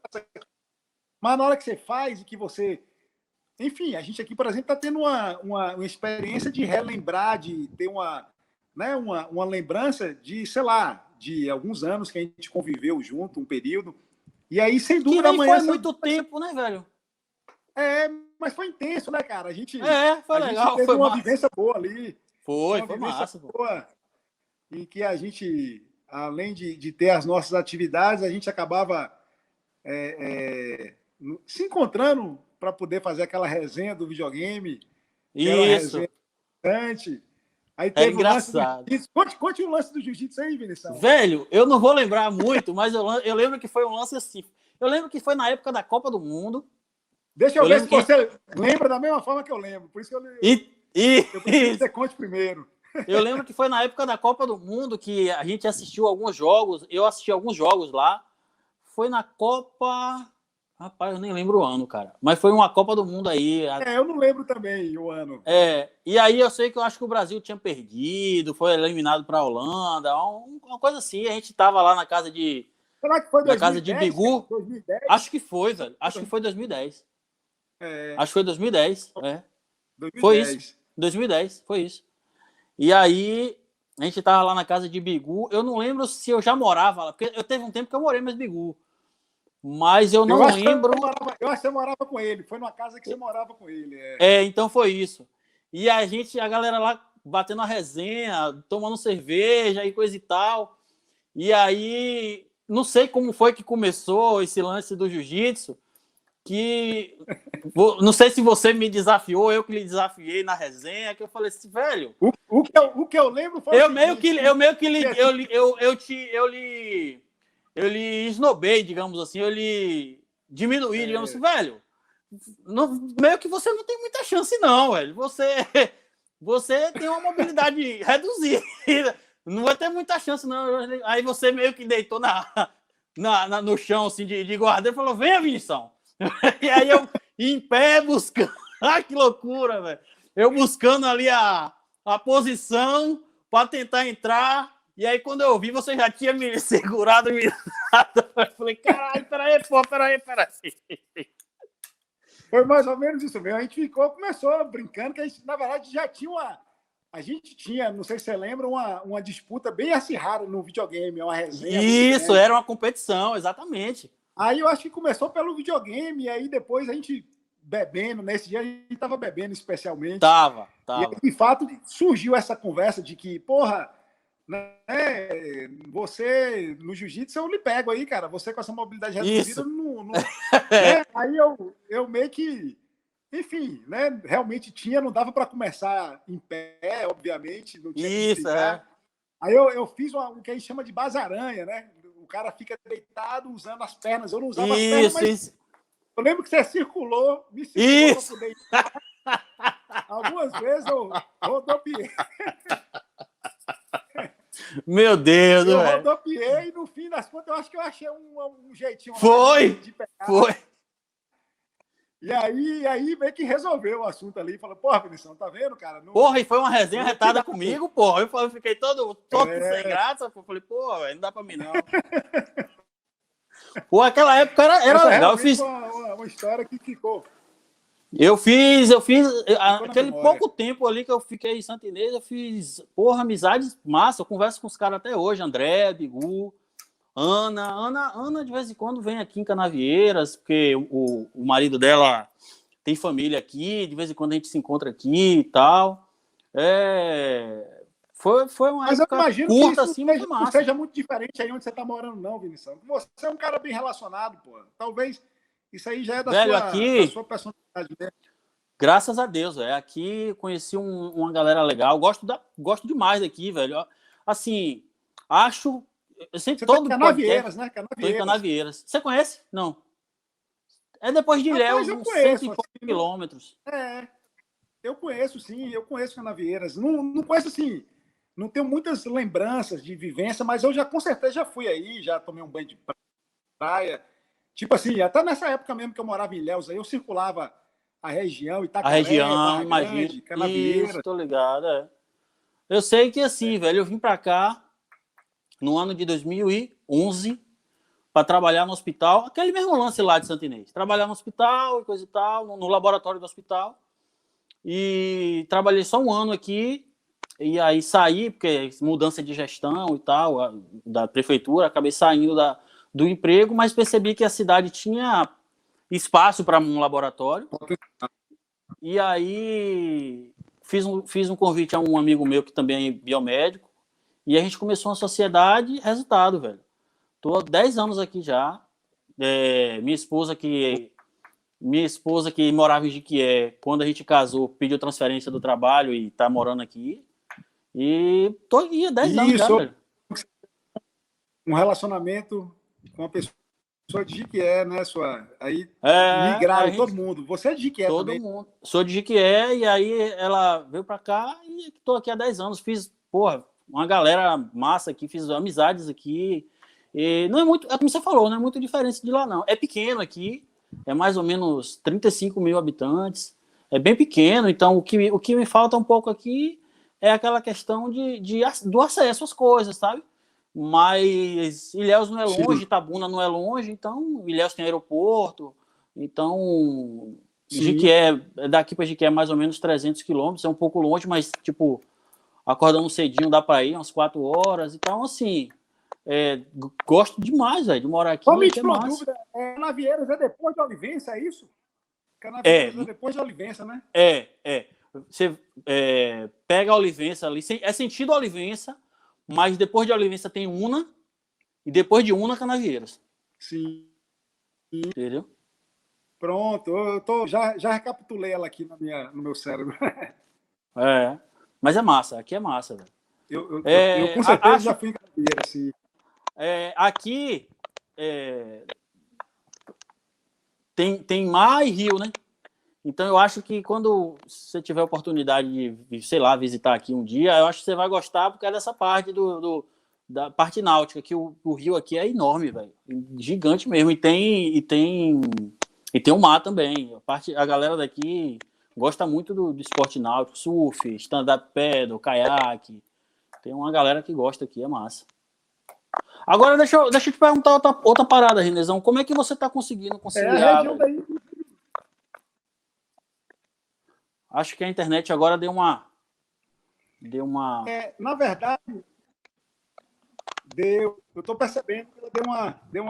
Mas na hora que você faz e que você... Enfim, a gente aqui, por exemplo, está tendo uma experiência de relembrar, de ter uma lembrança de, sei lá, de alguns anos que a gente conviveu junto, um período. E aí, sem dúvida, que nem amanhã... foi muito tempo, né, velho? Mas foi intenso, né, cara? A gente, foi legal, teve foi uma massa. Vivência boa ali. Foi massa, boa, em que a gente, além de ter as nossas atividades, a gente acabava se encontrando para poder fazer aquela resenha do videogame, que era uma resenha importante, Aí Era teve o lance do engraçado. jiu-jitsu. Conte o lance do jiu-jitsu aí, Vinição. Velho, eu não vou lembrar muito, mas eu lembro que foi um lance assim. Eu lembro que foi na época da Copa do Mundo. Deixa eu ver se que... você lembra da mesma forma que eu lembro. Por isso que eu preciso que você conte primeiro. Eu lembro que foi na época da Copa do Mundo que a gente assistiu alguns jogos. Eu assisti alguns jogos lá. Foi na Copa... Rapaz, eu nem lembro o ano, cara. Mas foi uma Copa do Mundo aí. Eu não lembro também o ano. E aí eu sei que eu acho que o Brasil tinha perdido, foi eliminado para a Holanda, uma coisa assim. A gente tava lá na casa de... Será que foi 2010, na casa de Bigu? 2010? Acho que foi, velho. Acho que foi 2010. Acho que foi 2010. 2010. Foi isso. 2010, foi isso. E aí, a gente tava lá na casa de Bigu. Eu não lembro se eu já morava lá, porque eu teve um tempo que eu morei mais Bigu. Mas eu não lembro. Eu acho que você morava com ele. Foi numa casa que você morava com ele. Então foi isso. E a galera lá batendo a resenha, tomando cerveja e coisa e tal. E aí, não sei como foi que começou esse lance do jiu-jitsu, que não sei se você me desafiou, eu que lhe desafiei na resenha, que eu falei assim, velho. O que eu lembro foi eu lhe esnobei, digamos assim, eu lhe diminuí, digamos assim, velho. Meio que você não tem muita chance, não, velho. Você tem uma mobilidade reduzida. Não vai ter muita chance, não. Aí você meio que deitou no chão, assim, de guarda e falou, venha, Vinição. E aí eu, em pé, buscando. Ah, que loucura, velho. Eu buscando ali a posição para tentar entrar. E aí, quando eu vi, você já tinha me segurado, me dado. Eu falei, caralho, peraí. Foi mais ou menos isso mesmo. A gente começou brincando, que a gente, na verdade, já tinha a gente tinha, não sei se você lembra, uma disputa bem acirrada no videogame, uma resenha. Isso, era uma competição, exatamente. Aí eu acho que começou pelo videogame, e aí depois a gente bebendo, nesse dia a gente estava bebendo especialmente. Tava. E aí, de fato, surgiu essa conversa de que, porra, né, você no jiu-jitsu eu lhe pego aí, cara, você com essa mobilidade reduzida, né? Aí eu meio que, enfim, né, realmente não dava para começar em pé, obviamente, não tinha que ficar. Aí eu fiz o que a gente chama de base-aranha, né? O cara fica deitado usando as pernas, eu não usava as pernas, mas eu lembro que você me segurou para poder entrar. Algumas vezes eu rodopiei. Meu Deus, eu rodopiei e no fim das contas eu acho que eu achei um jeitinho de pegar. Foi. E aí meio que resolveu o assunto ali. Falou, porra, Vinição, tá vendo, cara? Porra, e foi uma resenha retada comigo, porra. Eu fiquei todo sem graça. Eu falei, porra, velho, não dá pra mim não. Pô, aquela época era legal. Eu fiz uma história que ficou. Eu fiz aquele pouco tempo ali que eu fiquei em Santa Inês, eu fiz, porra, amizades massa. Eu converso com os caras até hoje, André, Bigu, Ana de vez em quando vem aqui em Canavieiras, porque o marido dela tem família aqui, de vez em quando a gente se encontra aqui e tal. Foi uma Mas época eu imagino curta, que assim, mas não massa. seja muito diferente aí onde você tá morando, não, Vinição. Você é um cara bem relacionado, pô. Talvez isso aí já é da sua personalidade mesmo. Graças a Deus, velho. Aqui conheci uma galera legal. Gosto demais daqui, velho. Assim, acho... Eu sempre, você todo tá em Canavieiras, né? Tô em Canavieiras. Você conhece? Não. É depois de Ilhéus, uns 100 e poucos quilômetros. Eu conheço, sim. Eu conheço Canavieiras. Não conheço, assim... Não tenho muitas lembranças de vivência, mas eu com certeza já fui aí, já tomei um banho de praia. Tipo assim, até nessa época mesmo que eu morava em Ilhéus, aí eu circulava a região, Itacaré, a região, Barra Grande, Canavieiras. Isso, tô ligado, Eu sei que assim, velho, eu vim pra cá no ano de 2011 para trabalhar no hospital, aquele mesmo lance lá de Santa Inês. Trabalhar no hospital e coisa e tal, no laboratório do hospital. E trabalhei só um ano aqui, e aí saí, porque mudança de gestão e tal, da prefeitura, acabei saindo do emprego, mas percebi que a cidade tinha espaço para um laboratório. E aí fiz um convite a um amigo meu que também é biomédico, e a gente começou uma sociedade. Resultado, velho. Tô há 10 anos aqui já. Minha esposa que morava em Jiquié, quando a gente casou, pediu transferência do trabalho e tá morando aqui. E tô aqui há 10 anos já, velho. Um relacionamento com uma pessoa de Jequié, né? Aí migraram todo mundo. Você é de Jequié todo também? Todo mundo. Sou de Jequié e aí ela veio pra cá e tô aqui há 10 anos. Fiz, porra, uma galera massa aqui, fiz amizades aqui. E não é muito, é como você falou, não é muito diferente de lá, não. É pequeno aqui, é mais ou menos 35 mil habitantes. É bem pequeno, então o que me falta um pouco aqui é aquela questão do acesso às coisas, sabe? Mas Ilhéus não é longe, Itabuna não é longe, então Ilhéus tem aeroporto, então Jiquié, daqui para Jiquié é mais ou menos 300 quilômetros, é um pouco longe, mas tipo, acordando cedinho dá para ir, umas 4 horas, então assim, gosto demais, véio, de morar aqui. Só me tira uma dúvida, Canavieiras é depois de Olivença, é isso? Canavieiras é depois de Olivença, né? Você pega a Olivença ali, é sentido Olivença, mas depois de Olivença tem Una, e depois de Una, Canavieiras. Sim. Entendeu? Pronto, já recapitulei ela aqui no meu cérebro. Mas é massa, aqui é massa, velho. Eu com certeza já fui em Canavieiras, assim. Aqui tem mar e rio, né? Então eu acho que quando você tiver a oportunidade de, sei lá, visitar aqui um dia, eu acho que você vai gostar porque é dessa parte da parte náutica, que o rio aqui é enorme, velho. Gigante mesmo. E tem o mar também. A galera daqui gosta muito do esporte náutico, surf, stand-up paddle, caiaque. Tem uma galera que gosta aqui, é massa. Agora, deixa eu te perguntar outra parada, Rinezão. Como é que você está conseguindo conciliar? A região daí. Acho que a internet agora deu uma... Na verdade, eu estou percebendo que ela deu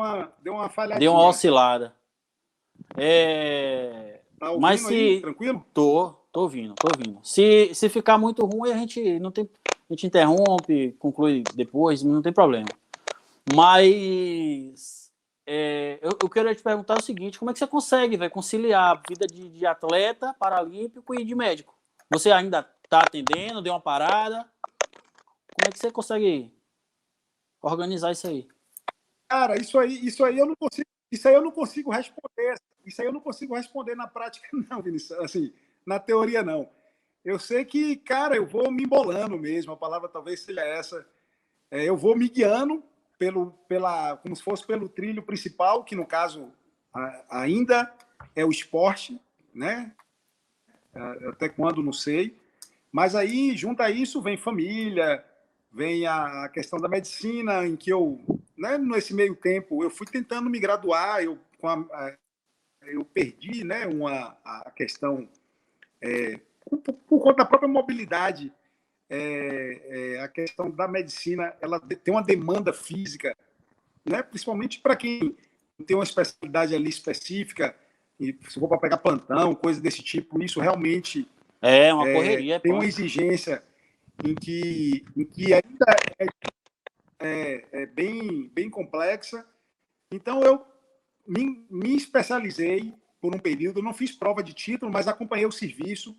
uma falhadinha. Deu uma oscilada. Tá ouvindo mas aí, tranquilo? Tô ouvindo. Se ficar muito ruim, a gente interrompe, conclui depois, não tem problema. Mas eu queria te perguntar o seguinte: como é que você consegue, véio, conciliar a vida de atleta paralímpico e de médico? Você ainda está atendendo, deu uma parada? Como é que você consegue organizar isso aí? Cara, isso aí eu não consigo responder. Isso aí eu não consigo responder na prática, não, Vinícius. Assim, na teoria, não. Eu sei que, cara, eu vou me embolando mesmo. A palavra talvez seja essa. Eu vou me guiando como se fosse pelo trilho principal, que no caso ainda é o esporte, né? Até quando, não sei. Mas aí, junto a isso, vem família, vem a questão da medicina, em que eu, né, nesse meio tempo, eu fui tentando me graduar, eu perdi, né, a questão, por conta da própria mobilidade, a questão da medicina, ela tem uma demanda física, né, principalmente para quem tem uma especialidade ali específica, e se for para pegar plantão, coisa desse tipo, isso realmente uma correria, tem uma exigência em que ainda é bem complexa. Então, eu me especializei por um período, eu não fiz prova de título, mas acompanhei o serviço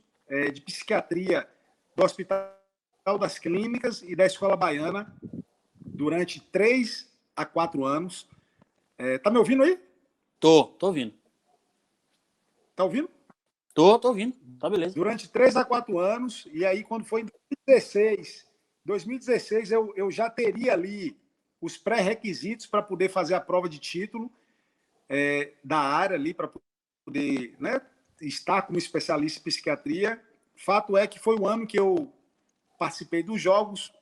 de psiquiatria do Hospital das Clínicas e da Escola Baiana durante 3 a 4 anos. Tá me ouvindo aí? Tô ouvindo. Tá ouvindo? Tô ouvindo. Tá, beleza. Durante 3 a 4 anos, e aí quando foi em 2016 eu já teria ali os pré-requisitos para poder fazer a prova de título da área ali, para poder, né, estar como especialista em psiquiatria. Fato é que foi o ano que eu participei dos Jogos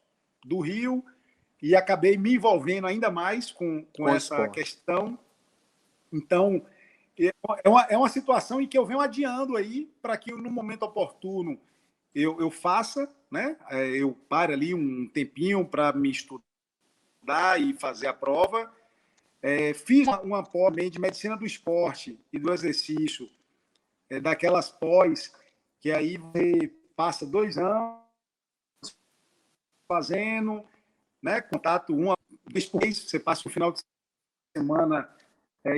do Rio e acabei me envolvendo ainda mais com essa questão. Então, é uma situação em que eu venho adiando aí para que no momento oportuno eu faça, né? Eu pare ali um tempinho para me estudar e fazer a prova. Fiz uma pós de medicina do esporte e do exercício, daquelas pós que aí você passa 2 anos fazendo, né? Contato uma vez por mês, você passa o final de semana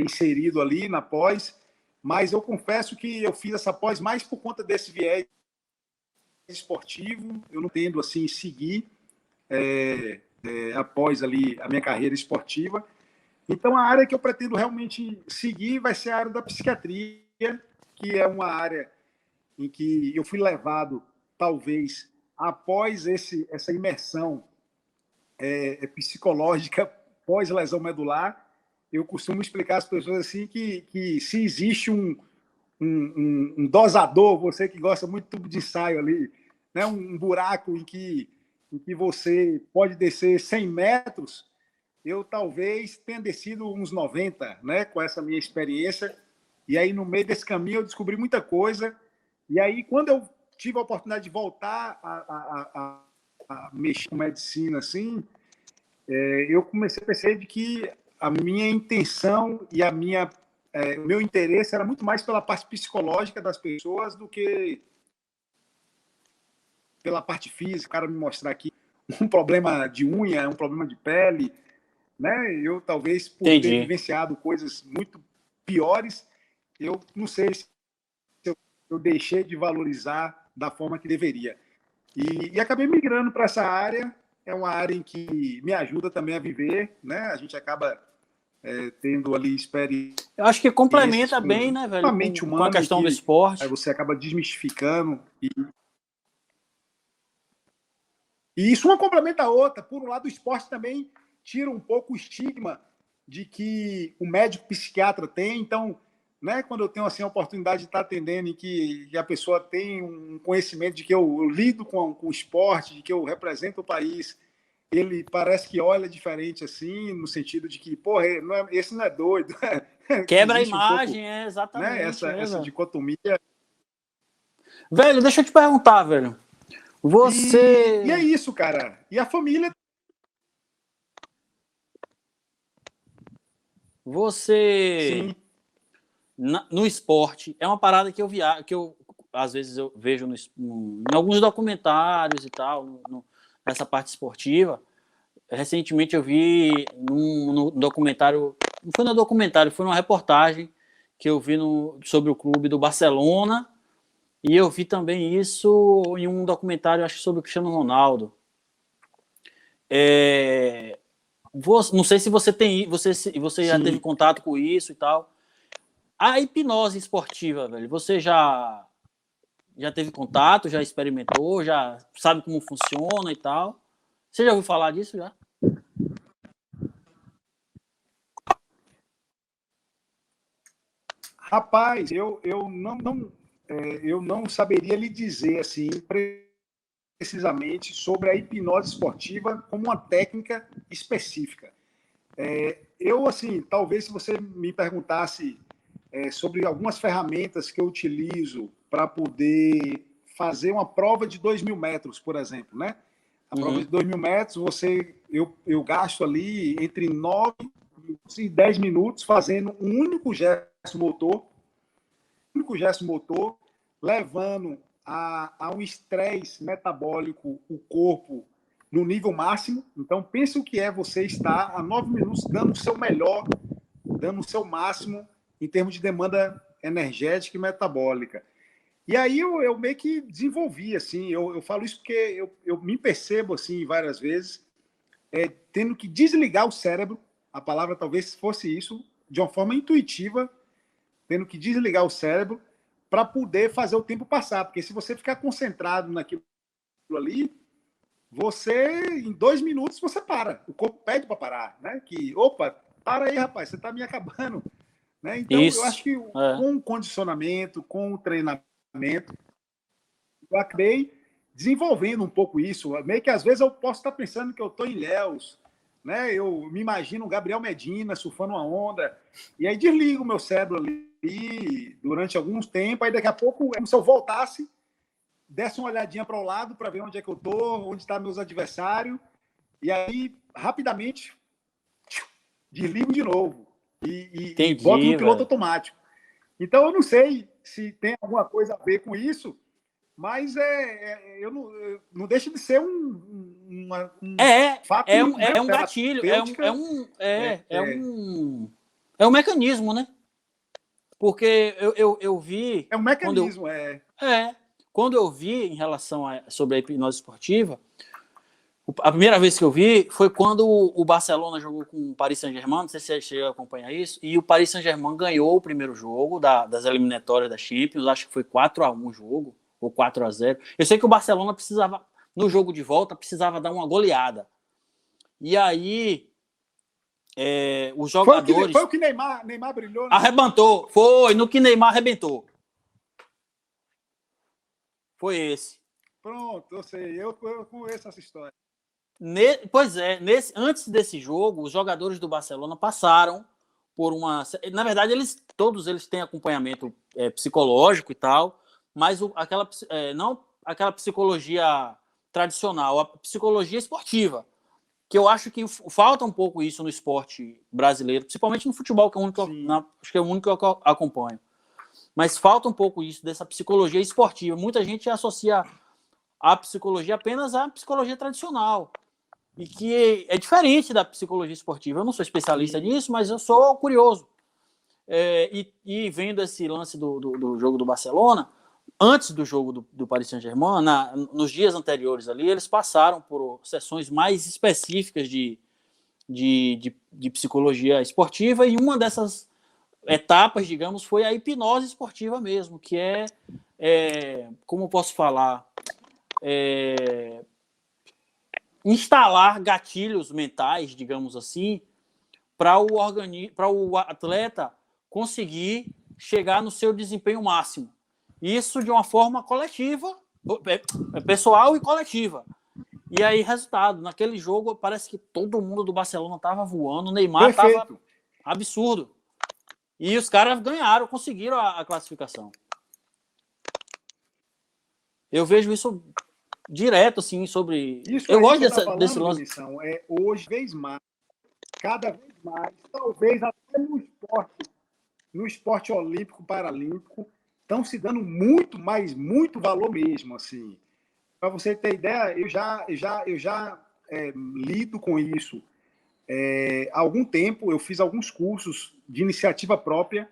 inserido ali na pós, mas eu confesso que eu fiz essa pós mais por conta desse viés esportivo, eu não tendo assim seguir após ali a minha carreira esportiva. Então, a área que eu pretendo realmente seguir vai ser a área da psiquiatria, que é uma área em que eu fui levado, talvez, após essa imersão psicológica pós-lesão medular. Eu costumo explicar às pessoas assim que se existe um dosador, você que gosta muito de tubo de ensaio ali, né, um buraco em que você pode descer 100 metros, eu talvez tenha descido uns 90, né, com essa minha experiência. E aí, no meio desse caminho, eu descobri muita coisa. E aí, quando eu tive a oportunidade de voltar a mexer com medicina, assim, eu comecei a perceber que a minha intenção e o meu interesse era muito mais pela parte psicológica das pessoas do que pela parte física. O cara me mostrar aqui um problema de unha, um problema de pele, né? Eu, talvez, por ter vivenciado coisas muito piores, eu não sei se eu deixei de valorizar da forma que deveria. E acabei migrando para essa área. É uma área em que me ajuda também a viver, né? A gente acaba tendo ali experiência. Eu acho que complementa bem, né, velho, com a questão do esporte. Aí você acaba desmistificando. E isso uma complementa a outra. Por um lado, o esporte também tira um pouco o estigma de que o médico psiquiatra tem. Então, né, quando eu tenho assim, a oportunidade de estar atendendo e que a pessoa tem um conhecimento de que eu lido com o esporte, de que eu represento o país, ele parece que olha diferente, assim, no sentido de que, porra, esse não é doido. Quebra a imagem, exatamente. Né, essa dicotomia. Velho, deixa eu te perguntar, velho. Você... E é isso, cara. E a família... Você... Sim. No esporte, é uma parada que eu às vezes eu vejo em alguns documentários e tal, nessa parte esportiva. Recentemente eu vi no documentário, não foi no documentário, foi numa reportagem que eu vi sobre o clube do Barcelona, e eu vi também isso em um documentário, acho que sobre o Cristiano Ronaldo. Não sei se você já teve contato com isso e tal. A hipnose esportiva, velho, você já teve contato, já experimentou, já sabe como funciona e tal? Você já ouviu falar disso já? Rapaz, eu não saberia lhe dizer assim precisamente sobre a hipnose esportiva como uma técnica específica. Eu, assim, talvez se você me perguntasse sobre algumas ferramentas que eu utilizo para poder fazer uma prova de 2.000 metros, por exemplo, né? A prova de 2.000 metros, eu gasto ali entre 9 e 10 minutos fazendo um único gesto motor, levando a um estresse metabólico o corpo no nível máximo. Então, pense o que é você estar a 9 minutos dando o seu melhor, dando o seu máximo em termos de demanda energética e metabólica. E aí eu meio que desenvolvi, assim, eu falo isso porque eu me percebo, assim, várias vezes, tendo que desligar o cérebro, a palavra talvez fosse isso, de uma forma intuitiva, tendo que desligar o cérebro para poder fazer o tempo passar. Porque se você ficar concentrado naquilo ali, você, em 2 minutos, você para. O corpo pede para parar, né? Que, opa, para aí, rapaz, você está me acabando. Né? Então, eu acho que com o condicionamento, com o treinamento, eu acabei desenvolvendo um pouco isso. Meio que às vezes eu posso estar pensando que eu estou em Ilhéus, né? Eu me imagino o Gabriel Medina surfando uma onda, e aí desligo o meu cérebro ali durante alguns tempos, aí daqui a pouco, se eu voltasse, desse uma olhadinha para o lado para ver onde é que eu estou, onde estão meus adversários, e aí, rapidamente, desligo de novo. E boto no piloto automático. Então, eu não sei se tem alguma coisa a ver com isso, mas eu não deixa de ser um fato. É um gatilho, é um mecanismo, né? Porque eu vi... É um mecanismo, quando eu vi em relação sobre a hipnose esportiva, a primeira vez que eu vi foi quando o Barcelona jogou com o Paris Saint-Germain, não sei se você chegou a acompanhar isso, e o Paris Saint-Germain ganhou o primeiro jogo das eliminatórias da Champions, acho que foi 4-1 o jogo, ou 4-0. Eu sei que o Barcelona precisava, no jogo de volta, precisava dar uma goleada. E aí, os jogadores... Foi o que Neymar brilhou, né? Arrebentou, foi no que Neymar arrebentou. Foi esse. Pronto, eu sei, eu conheço essa história. Pois é, antes desse jogo, os jogadores do Barcelona passaram por uma... Na verdade, todos eles têm acompanhamento psicológico e tal, mas não aquela psicologia tradicional, a psicologia esportiva, que eu acho que falta um pouco isso no esporte brasileiro, principalmente no futebol, que é o único, acho que é o único que eu acompanho. Mas falta um pouco isso, dessa psicologia esportiva. Muita gente associa a psicologia apenas à psicologia tradicional, e que é diferente da psicologia esportiva. Eu não sou especialista nisso, mas eu sou curioso. E vendo esse lance do jogo do Barcelona, antes do jogo do Paris Saint-Germain, nos dias anteriores ali, eles passaram por sessões mais específicas de psicologia esportiva, e uma dessas etapas, digamos, foi a hipnose esportiva mesmo, que como eu posso falar, instalar gatilhos mentais, digamos assim, para o atleta conseguir chegar no seu desempenho máximo. Isso de uma forma coletiva, pessoal e coletiva. E aí, resultado, naquele jogo, parece que todo mundo do Barcelona estava voando, o Neymar estava absurdo. E os caras ganharam, conseguiram a classificação. Eu vejo isso direto, assim, sobre... Isso eu gosto desse lance. Hoje, cada vez mais, talvez até no esporte olímpico, paralímpico, estão se dando muito valor mesmo, assim. Para você ter ideia, eu já lido com isso. Há algum tempo, eu fiz alguns cursos de iniciativa própria,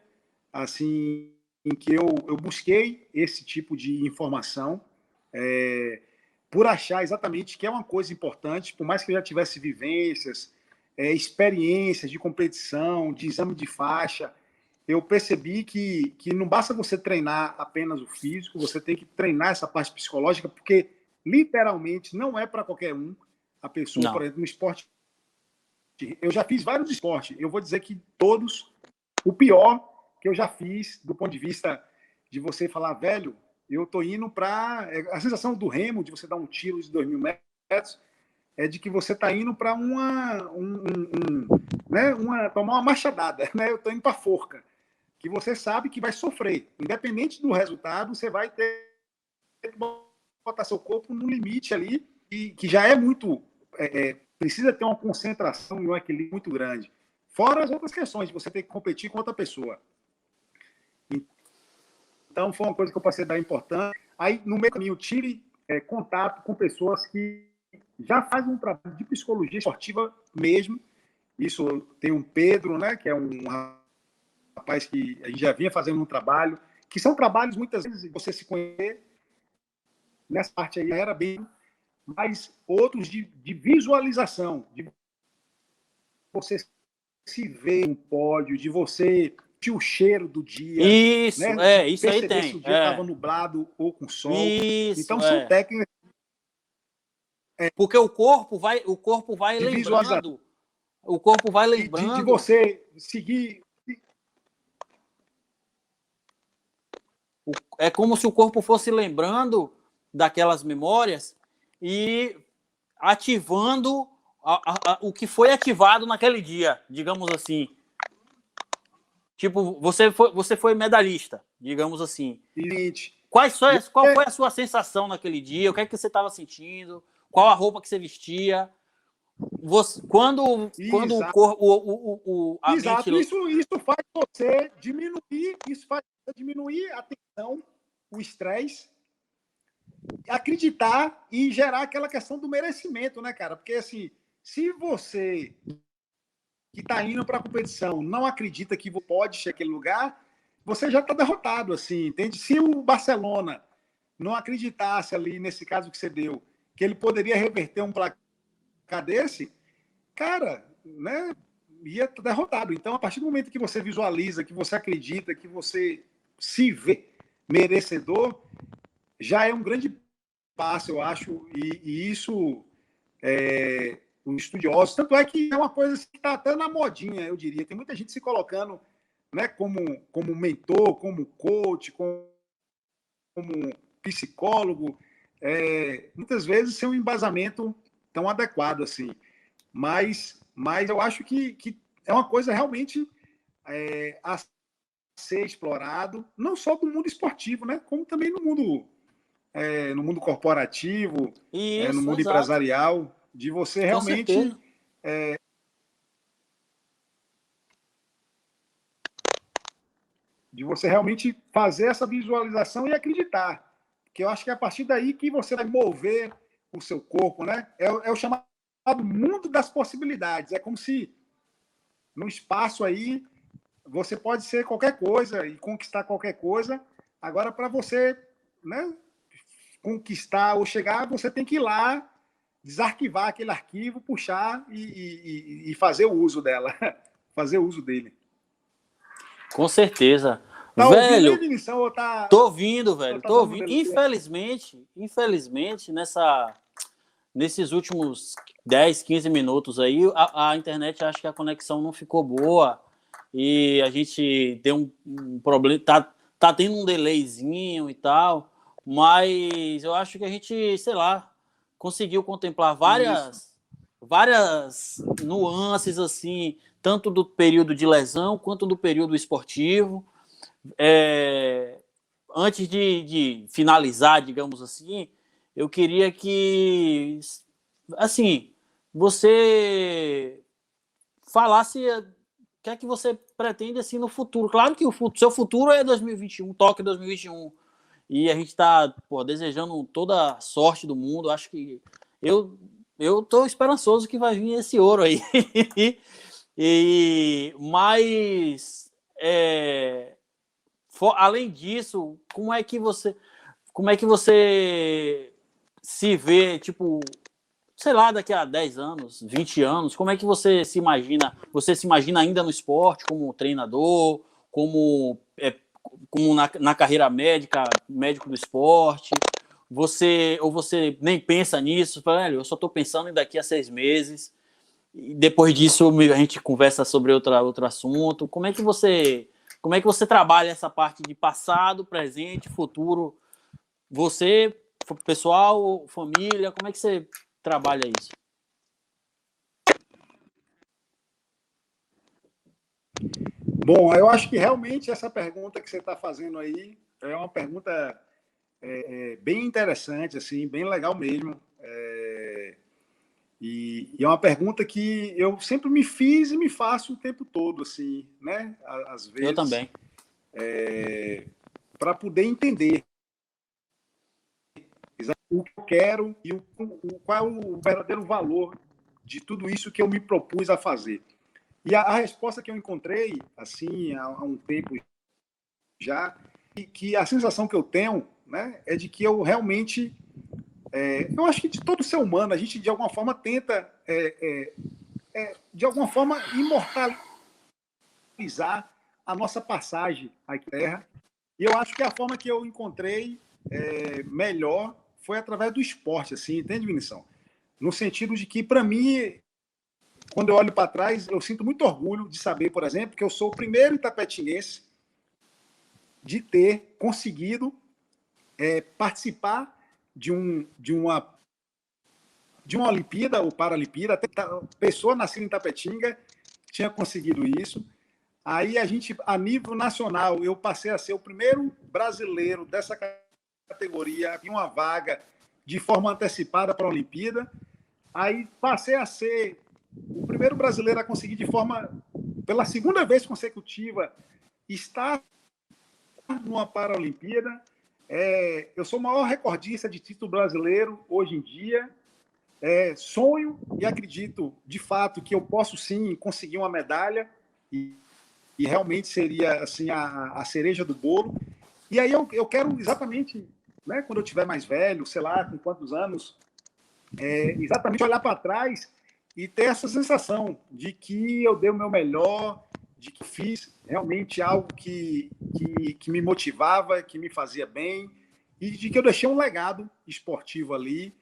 assim, em que eu busquei esse tipo de informação, por achar exatamente que é uma coisa importante, por mais que eu já tivesse vivências, experiências de competição, de exame de faixa, eu percebi que não basta você treinar apenas o físico, você tem que treinar essa parte psicológica, porque literalmente não é para qualquer um. A pessoa, não. por exemplo, no esporte, eu já fiz vários esportes, eu vou dizer que todos, o pior que eu já fiz do ponto de vista de você falar, velho, eu tô indo para... A sensação do remo, de você dar um tiro de 2.000 metros, é de que você está indo para tomar uma machadada, né? Eu estou indo para a forca, que você sabe que vai sofrer. Independente do resultado, você vai ter que botar seu corpo no limite ali, que já é muito... precisa ter uma concentração e um equilíbrio muito grande. Fora as outras questões de você ter que competir com outra pessoa. Então, foi uma coisa que eu passei a dar importância. Aí, no meio do caminho, tire contato com pessoas que já fazem um trabalho de psicologia esportiva mesmo. Isso tem um Pedro, né, que é um rapaz que a gente já vinha fazendo um trabalho, que são trabalhos, muitas vezes, você se conhecer, nessa parte aí era bem, mas outros de visualização, de você se ver no pódio, de você sentir o cheiro do dia. Isso, né? Isso aí tem. Se o dia estava nublado ou com sol. Isso, então, são técnicas... Porque o corpo vai lembrando. O corpo vai lembrando. De você seguir... É como se o corpo fosse lembrando daquelas memórias e ativando o que foi ativado naquele dia, digamos assim. Tipo, você foi medalhista, digamos assim. Qual foi a sua sensação naquele dia? O que é que você estava sentindo? Qual a roupa que você vestia? Quando a Exato. mente... Isso faz você diminuir a tensão, o estresse, acreditar e gerar aquela questão do merecimento, né, cara? Porque, assim, se você que está indo para a competição não acredita que pode chegar àquele lugar, você já está derrotado, assim, entende? Se o Barcelona não acreditasse ali, nesse caso que você deu, que ele poderia reverter um placar desse, cara, né, ia estar derrotado. Então, a partir do momento que você visualiza, que você acredita, que você se vê merecedor, já é um grande passo, eu acho, e isso os estudiosos, tanto é que é uma coisa assim, que está até na modinha, eu diria. Tem muita gente se colocando, né, como mentor, como coach, como psicólogo, muitas vezes sem um embasamento tão adequado assim. Mas eu acho que é uma coisa realmente a ser explorado, não só do mundo esportivo, né, como também no mundo corporativo, no Isso, mundo exato. empresarial, de você Com realmente certeza. fazer essa visualização e acreditar. Que eu acho que é a partir daí que você vai mover o seu corpo, né? É o chamado mundo das possibilidades. É como se no espaço aí você pode ser qualquer coisa e conquistar qualquer coisa. Agora, para você, né, conquistar ou chegar, você tem que ir lá, desarquivar aquele arquivo, puxar e fazer o uso dela, fazer o uso dele. Com certeza. Tá ouvindo aí, Velho, Vinição, ou tô ouvindo, ou velho, tá tô dando um ouvindo. delay? Infelizmente, nesses últimos 10, 15 minutos aí, a internet, acho que a conexão não ficou boa e a gente deu um problema, tá tendo um delayzinho e tal, mas eu acho que a gente, sei lá, conseguiu contemplar Isso. várias nuances assim, tanto do período de lesão quanto do período esportivo. É, antes de finalizar, digamos assim, eu queria que, assim, você falasse o que é que você pretende assim no futuro. Claro que o seu futuro é 2021, Tóquio 2021. E a gente está desejando toda a sorte do mundo. Acho que eu tô esperançoso que vai vir esse ouro aí. Mas além disso, como é que você se vê, tipo, sei lá, daqui a 10 anos, 20 anos, como é que você se imagina? Você se imagina ainda no esporte, como treinador, como na carreira médica, médico do esporte? Ou você nem pensa nisso? Fala, eu só estou pensando em daqui a 6 meses, e depois disso a gente conversa sobre outro assunto. Como é que você trabalha essa parte de passado, presente, futuro? Você, pessoal, família, como é que você trabalha isso? Bom, eu acho que realmente essa pergunta que você está fazendo aí é uma pergunta bem interessante, assim, bem legal mesmo. E é uma pergunta que eu sempre me fiz e me faço o tempo todo, assim, né? Às Eu vezes, também. para poder entender o que eu quero e qual é o verdadeiro valor de tudo isso que eu me propus a fazer. E a resposta que eu encontrei, assim, há um tempo já, que a sensação que eu tenho, né, é de que eu realmente, eu acho que de todo ser humano, a gente de alguma forma tenta, de alguma forma, imortalizar a nossa passagem à Terra. E eu acho que a forma que eu encontrei melhor foi através do esporte, assim, entende, Vinição? No sentido de que, para mim, quando eu olho para trás, eu sinto muito orgulho de saber, por exemplo, que eu sou o primeiro itapetinense de ter conseguido participar de uma Olimpíada ou Paralimpíada. Até pessoa nascida em Tapetinga tinha conseguido isso. Aí a gente, a nível nacional, eu passei a ser o primeiro brasileiro dessa categoria em uma vaga de forma antecipada para a Olimpíada. Aí passei a ser o primeiro brasileiro a conseguir pela segunda vez consecutiva, estar numa Paralimpíada. Eu sou o maior recordista de título brasileiro hoje em dia. Sonho e acredito, de fato, que eu posso sim conseguir uma medalha e realmente seria assim a cereja do bolo. E aí eu quero exatamente né, quando eu tiver mais velho, sei lá, com quantos anos, exatamente olhar para trás e ter essa sensação de que eu dei o meu melhor, de que fiz realmente algo que me motivava, que me fazia bem, e de que eu deixei um legado esportivo ali.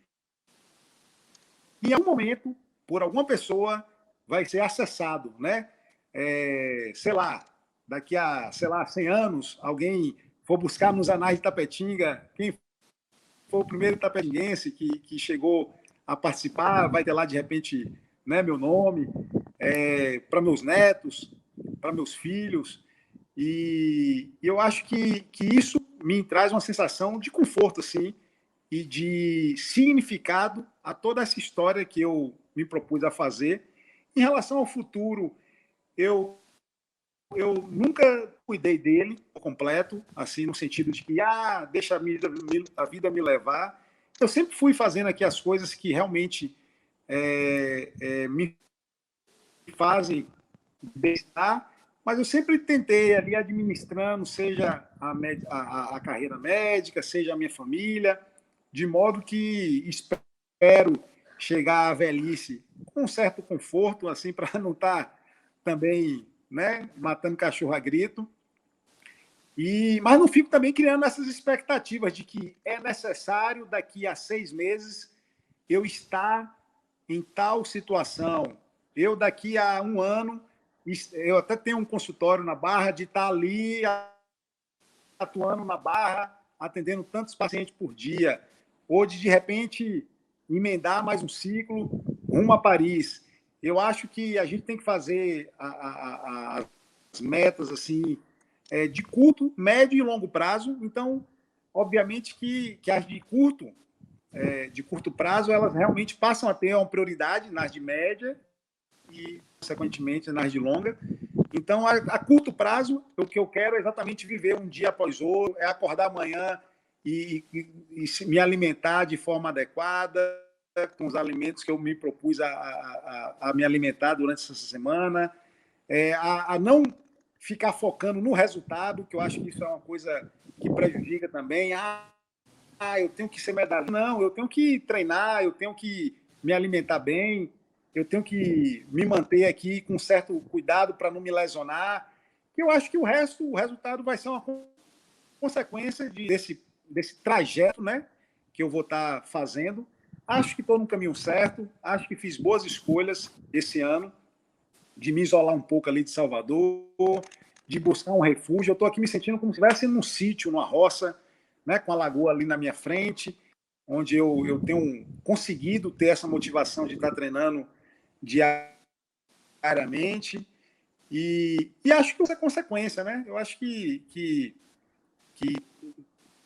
E em algum momento, por alguma pessoa, vai ser acessado, né? Sei lá, daqui a, sei lá, 100 anos, alguém for buscar nos anais de Tapetinga, quem foi o primeiro tapetinguense que chegou a participar, vai ter lá, de repente, né, meu nome, para meus netos, para meus filhos. E eu acho que isso me traz uma sensação de conforto, assim, e de significado a toda essa história que eu me propus a fazer. Em relação ao futuro, eu nunca cuidei dele por completo, assim, no sentido de que, deixa a vida me levar. Eu sempre fui fazendo aqui as coisas que realmente me fazem bem-estar, mas eu sempre tentei ali administrando, seja a carreira médica, seja a minha família, de modo que espero chegar à velhice com um certo conforto, assim, para não estar também, né, matando cachorro a grito. Mas não fico também criando essas expectativas de que é necessário, daqui a 6 meses, eu estar em tal situação. Eu, daqui a 1 ano, eu até tenho um consultório na Barra, de estar ali atuando na Barra, atendendo tantos pacientes por dia, ou de repente, emendar mais um ciclo rumo a Paris. Eu acho que a gente tem que fazer as metas assim, de curto, médio e longo prazo. Então, obviamente que as de curto prazo, elas realmente passam a ter uma prioridade nas de média e, consequentemente, nas de longa. Então, a curto prazo, o que eu quero é exatamente viver um dia após outro, é acordar amanhã e me alimentar de forma adequada, com os alimentos que eu me propus a me alimentar durante essa semana, a não ficar focando no resultado, que eu acho que isso é uma coisa que prejudica também. Eu tenho que ser medalhista. Não, eu tenho que treinar, eu tenho que me alimentar bem, eu tenho que me manter aqui com certo cuidado para não me lesionar. Eu acho que o resultado vai ser uma consequência desse trajeto, né, que eu vou estar fazendo. Acho que estou no caminho certo, acho que fiz boas escolhas esse ano, de me isolar um pouco ali de Salvador, de buscar um refúgio. Eu estou aqui me sentindo como se estivesse num sítio, numa roça, né, com a lagoa ali na minha frente, onde eu tenho conseguido ter essa motivação de estar treinando diariamente. E acho que isso é consequência, né? Eu acho que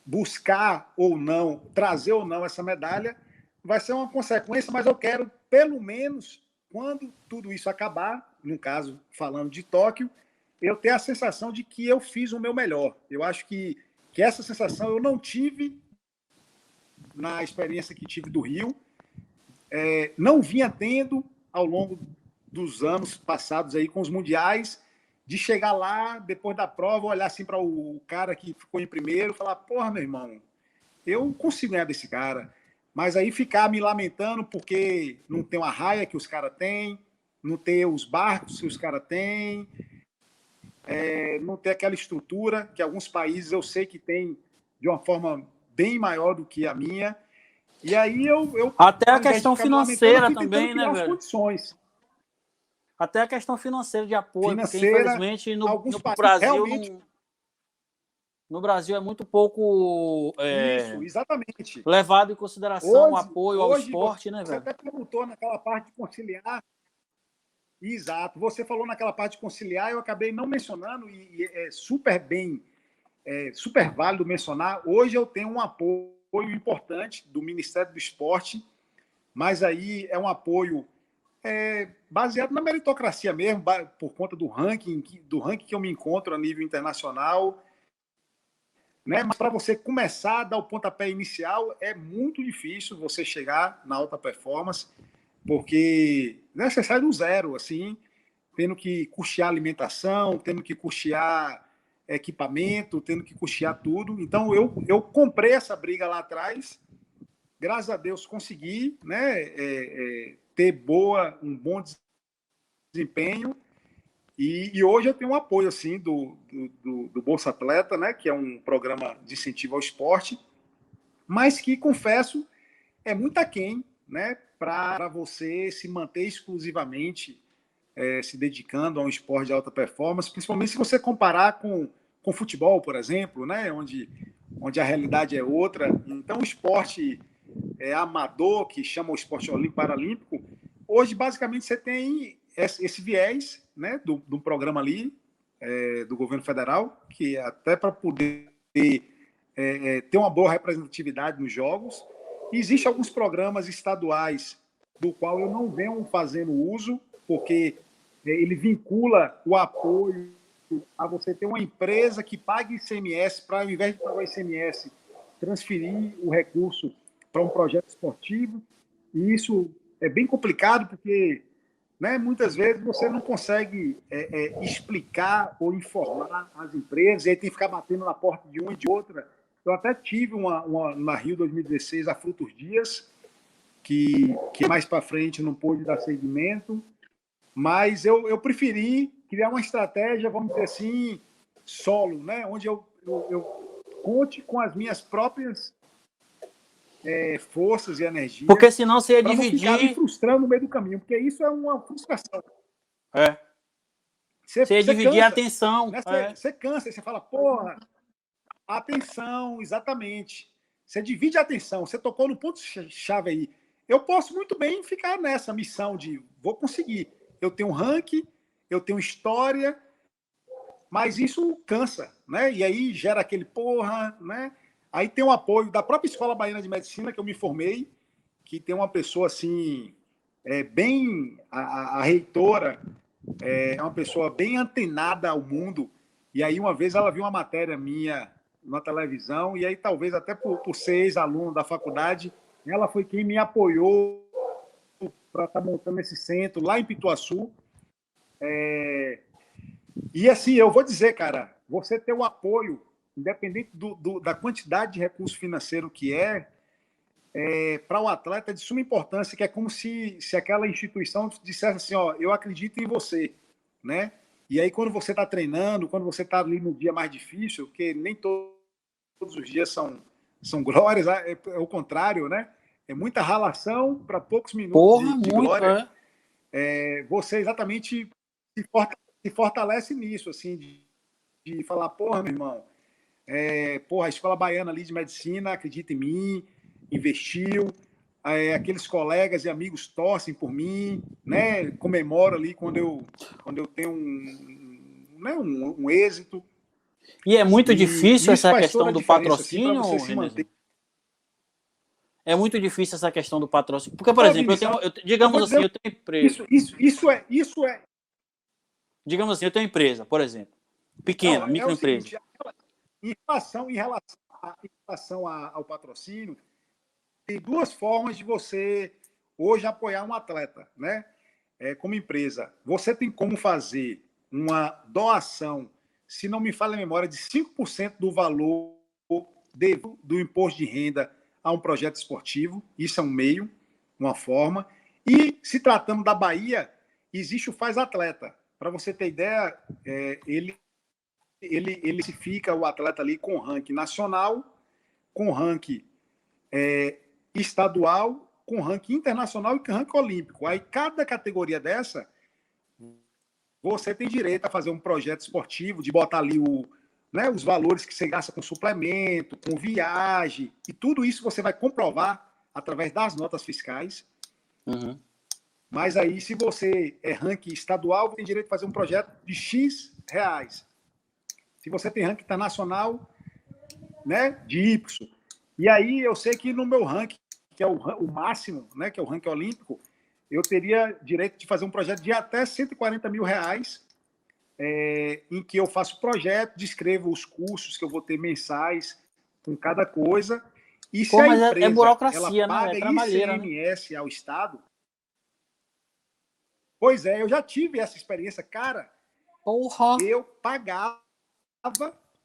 buscar ou não, trazer ou não essa medalha vai ser uma consequência, mas eu quero, pelo menos, quando tudo isso acabar, no caso, falando de Tóquio, eu ter a sensação de que eu fiz o meu melhor. Eu acho que essa sensação eu não tive na experiência que tive do Rio, não vinha tendo ao longo dos anos passados aí com os mundiais, de chegar lá, depois da prova, olhar assim para o cara que ficou em primeiro e falar, porra, meu irmão, eu consigo ganhar desse cara. Mas aí ficar me lamentando porque não tem uma raia que os caras têm, não tem os barcos que os caras têm, não tem aquela estrutura que alguns países eu sei que tem de uma forma bem maior do que a minha. E aí até a questão financeira também, né, velho? Condições. Até a questão financeira de apoio, financeira, porque infelizmente no Brasil realmente... no Brasil é muito pouco isso, exatamente, levado em consideração o apoio ao esporte, né, velho? Você até perguntou naquela parte de conciliar. Exato. Você falou naquela parte de conciliar, eu acabei não mencionando, e é super bem, super válido mencionar. Hoje eu tenho um apoio importante do Ministério do Esporte, mas aí é um apoio baseado na meritocracia mesmo, por conta do ranking que eu me encontro a nível internacional. Né? Mas para você começar a dar o pontapé inicial, é muito difícil você chegar na alta performance, porque você sai do zero, assim, tendo que custear alimentação, tendo que custear equipamento, tendo que custear tudo. Então, eu comprei essa briga lá atrás, graças a Deus consegui, né, ter um bom desempenho, e hoje eu tenho um apoio assim, do Bolsa Atleta, né, que é um programa de incentivo ao esporte, mas que, confesso, é muito aquém, né, para você se manter exclusivamente se dedicando a um esporte de alta performance, principalmente se você comparar com futebol, por exemplo, né, onde a realidade é outra. Então, o esporte amador, que chama o esporte olímpico paralímpico, hoje, basicamente, você tem esse viés, né, do programa ali, do governo federal, que até para poder ter uma boa representatividade nos jogos. E existem alguns programas estaduais do qual eu não venho fazendo uso, porque ele vincula o apoio a você ter uma empresa que pague ICMS, para, ao invés de pagar o ICMS, transferir o recurso para um projeto esportivo. E isso é bem complicado, porque, né, muitas vezes você não consegue explicar ou informar as empresas, e aí tem que ficar batendo na porta de uma e de outra. Eu até tive na Rio 2016, a Frutos Dias, que mais para frente não pôde dar seguimento, mas eu preferi criar uma estratégia, vamos dizer assim, solo, né? Onde eu conte com as minhas próprias forças e energias. Porque senão você ia dividir. Não ficar me frustrando no meio do caminho, porque isso é uma frustração. Você ia dividir cansa, a atenção. Né? Você cansa, você fala, porra, atenção, exatamente. Você divide a atenção, você tocou no ponto-chave aí. Eu posso muito bem ficar nessa missão de vou conseguir. Eu tenho um ranking, eu tenho história, mas isso cansa, né? E aí gera aquele porra, né? Aí tem o apoio da própria Escola Baiana de Medicina, que eu me formei, que tem uma pessoa assim, a reitora, é uma pessoa bem antenada ao mundo. E aí uma vez ela viu uma matéria minha na televisão, e aí talvez até por ser ex-aluno da faculdade, ela foi quem me apoiou para estar montando esse centro lá em Pituaçu. E assim, eu vou dizer, cara, você ter o apoio, independente da quantidade de recurso financeiro que para um atleta é de suma importância, que é como se aquela instituição dissesse assim, ó, eu acredito em você, né? E aí, quando você está treinando, quando você está ali no dia mais difícil, porque nem todos os dias são glórias, é o contrário, né? É muita ralação para poucos minutos de glória. Você exatamente se fortalece nisso, assim, de falar, porra, meu irmão, a Escola Baiana ali de Medicina acredita em mim, investiu, aqueles colegas e amigos torcem por mim, né? Comemoro ali quando eu tenho um êxito. E é muito difícil essa questão do patrocínio, assim, é muito difícil essa questão do patrocínio. Porque, por exemplo, digamos assim, eu tenho empresa. Isso é. Digamos assim, eu tenho empresa, por exemplo, pequena, microempresa. Em relação ao patrocínio, tem duas formas de você hoje apoiar um atleta, né? Como empresa. Você tem como fazer uma doação, se não me falha a memória, de 5% do valor do imposto de renda a um projeto esportivo. Isso é um meio, uma forma. E, se tratando da Bahia, existe o Faz Atleta. Para você ter ideia, ele fica o atleta ali com ranking nacional, com ranking estadual, com ranking internacional e com ranking olímpico. Aí, cada categoria dessa, você tem direito a fazer um projeto esportivo, de botar ali os valores que você gasta com suplemento, com viagem, e tudo isso você vai comprovar através das notas fiscais. Uhum. Mas aí, se você é ranking estadual, tem direito a fazer um projeto de X reais. Se você tem ranking internacional, né, de Y. E aí, eu sei que no meu ranking, que é o máximo, né, que é o ranking olímpico, eu teria direito de fazer um projeto de até 140 mil reais, em que eu faço projeto, descrevo os custos que eu vou ter mensais com cada coisa. E se a empresa burocracia, ela paga, né? ICMS, né, ao Estado... Pois é, eu já tive essa experiência. Cara, porra, eu pagava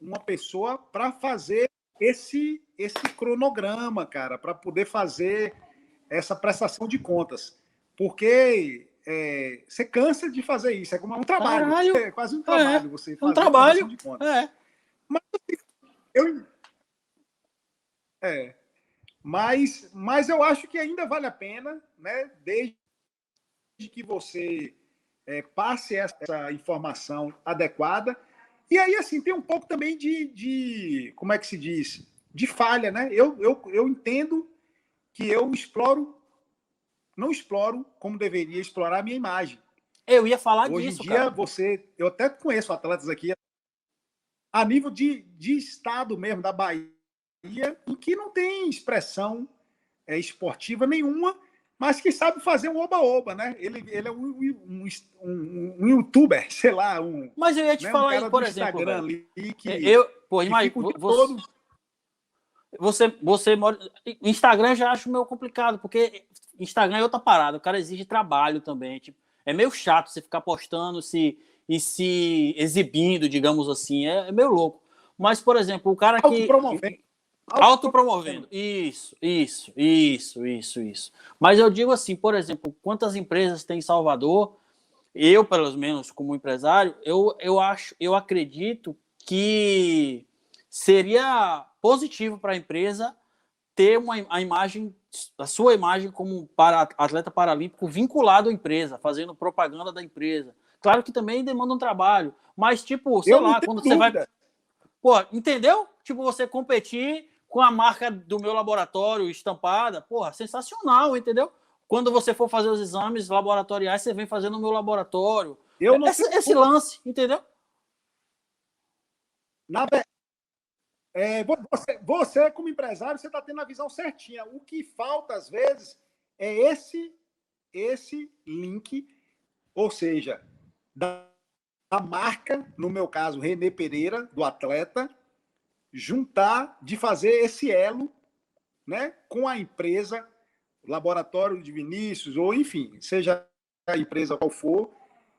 uma pessoa para fazer esse cronograma, cara, para poder fazer essa prestação de contas. Porque você cansa de fazer isso, é como um trabalho. Caralho. É quase um trabalho você É um fazer a prestação trabalho. de contas. É. Mas eu, mas eu acho que ainda vale a pena, né? Desde que você passe essa informação adequada. E aí, assim, tem um pouco também como é que se diz? De falha, né? Eu entendo que eu não exploro como deveria explorar a minha imagem. Eu ia falar Hoje disso, em dia, cara. eu até conheço atletas aqui, a nível de estado mesmo, da Bahia, em que não tem expressão esportiva nenhuma, mas que sabe fazer um oba-oba, né? Ele é um youtuber, sei lá, Mas eu ia te né? Um falar aí, cara do por exemplo, Instagram velho. ali Pô, que imagina, fica o dia todo. você mora. Instagram eu já acho meio complicado, porque Instagram é outra parada, o cara exige trabalho também. Tipo, é meio chato você ficar postando e se exibindo, digamos assim. É meio louco. Mas, por exemplo, o cara que. Autopromovendo. Autopromovendo. Isso. Mas eu digo assim, por exemplo, quantas empresas tem em Salvador? Eu, pelo menos, como empresário, eu acredito que seria positivo para a empresa ter a sua imagem como atleta paralímpico vinculado à empresa, fazendo propaganda da empresa. Claro que também demanda um trabalho, mas tipo, sei Eu não lá, tenho quando você vai, dúvida. pô, entendeu? Tipo, você competir com a marca do meu laboratório estampada, porra, sensacional, entendeu? Quando você for fazer os exames laboratoriais, você vem fazendo no meu laboratório. Eu não tenho Esse dúvida. lance, entendeu? Na, você, como empresário, você está tendo a visão certinha. O que falta, às vezes, é esse link, ou seja, da marca, no meu caso, Renê Pereira, do atleta, juntar, de fazer esse elo, né, com a empresa, laboratório de Vinícius, ou enfim, seja a empresa qual for,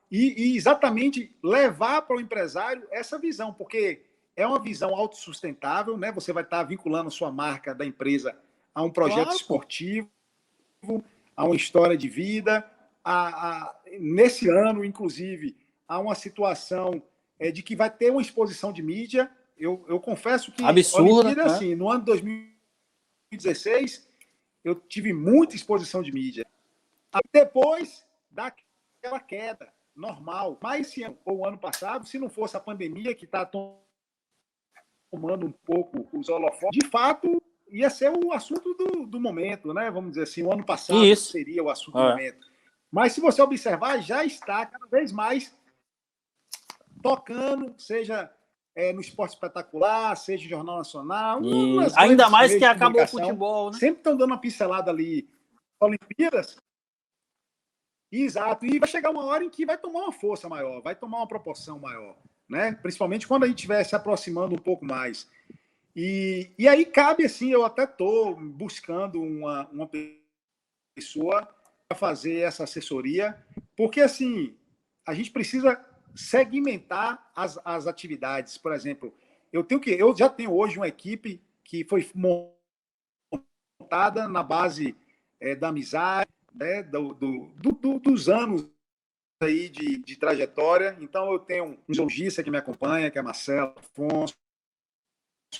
e exatamente levar para o empresário essa visão, porque é uma visão autossustentável, né? Você vai estar vinculando sua marca da empresa a um projeto Claro, pô. esportivo, a uma história de vida, nesse ano, inclusive, há uma situação de que vai ter uma exposição de mídia. Eu confesso que Absurda, Olimpíada, né? assim, no ano de 2016, eu tive muita exposição de mídia. Depois daquela queda normal. Mas esse ano, ou o ano passado, se não fosse a pandemia que está tomando um pouco os holofotes, de fato, ia ser o assunto do momento, né? Vamos dizer assim, o ano passado Isso. seria o assunto do momento. Mas se você observar, já está cada vez mais tocando, seja no esporte espetacular, seja em Jornal Nacional, E nas ainda grandes mais meios que de acabou o comunicação, futebol, né? sempre estão dando uma pincelada ali. Olimpíadas, exato, e vai chegar uma hora em que vai tomar uma força maior, vai tomar uma proporção maior, né? Principalmente quando a gente estiver se aproximando um pouco mais. E aí cabe, assim, eu até estou buscando uma pessoa para fazer essa assessoria, porque, assim, a gente precisa segmentar as atividades. Por exemplo, eu já tenho hoje uma equipe que foi montada na base da amizade, né, dos anos aí de trajetória. Então, eu tenho um zoologista que me acompanha, que é Marcelo Afonso,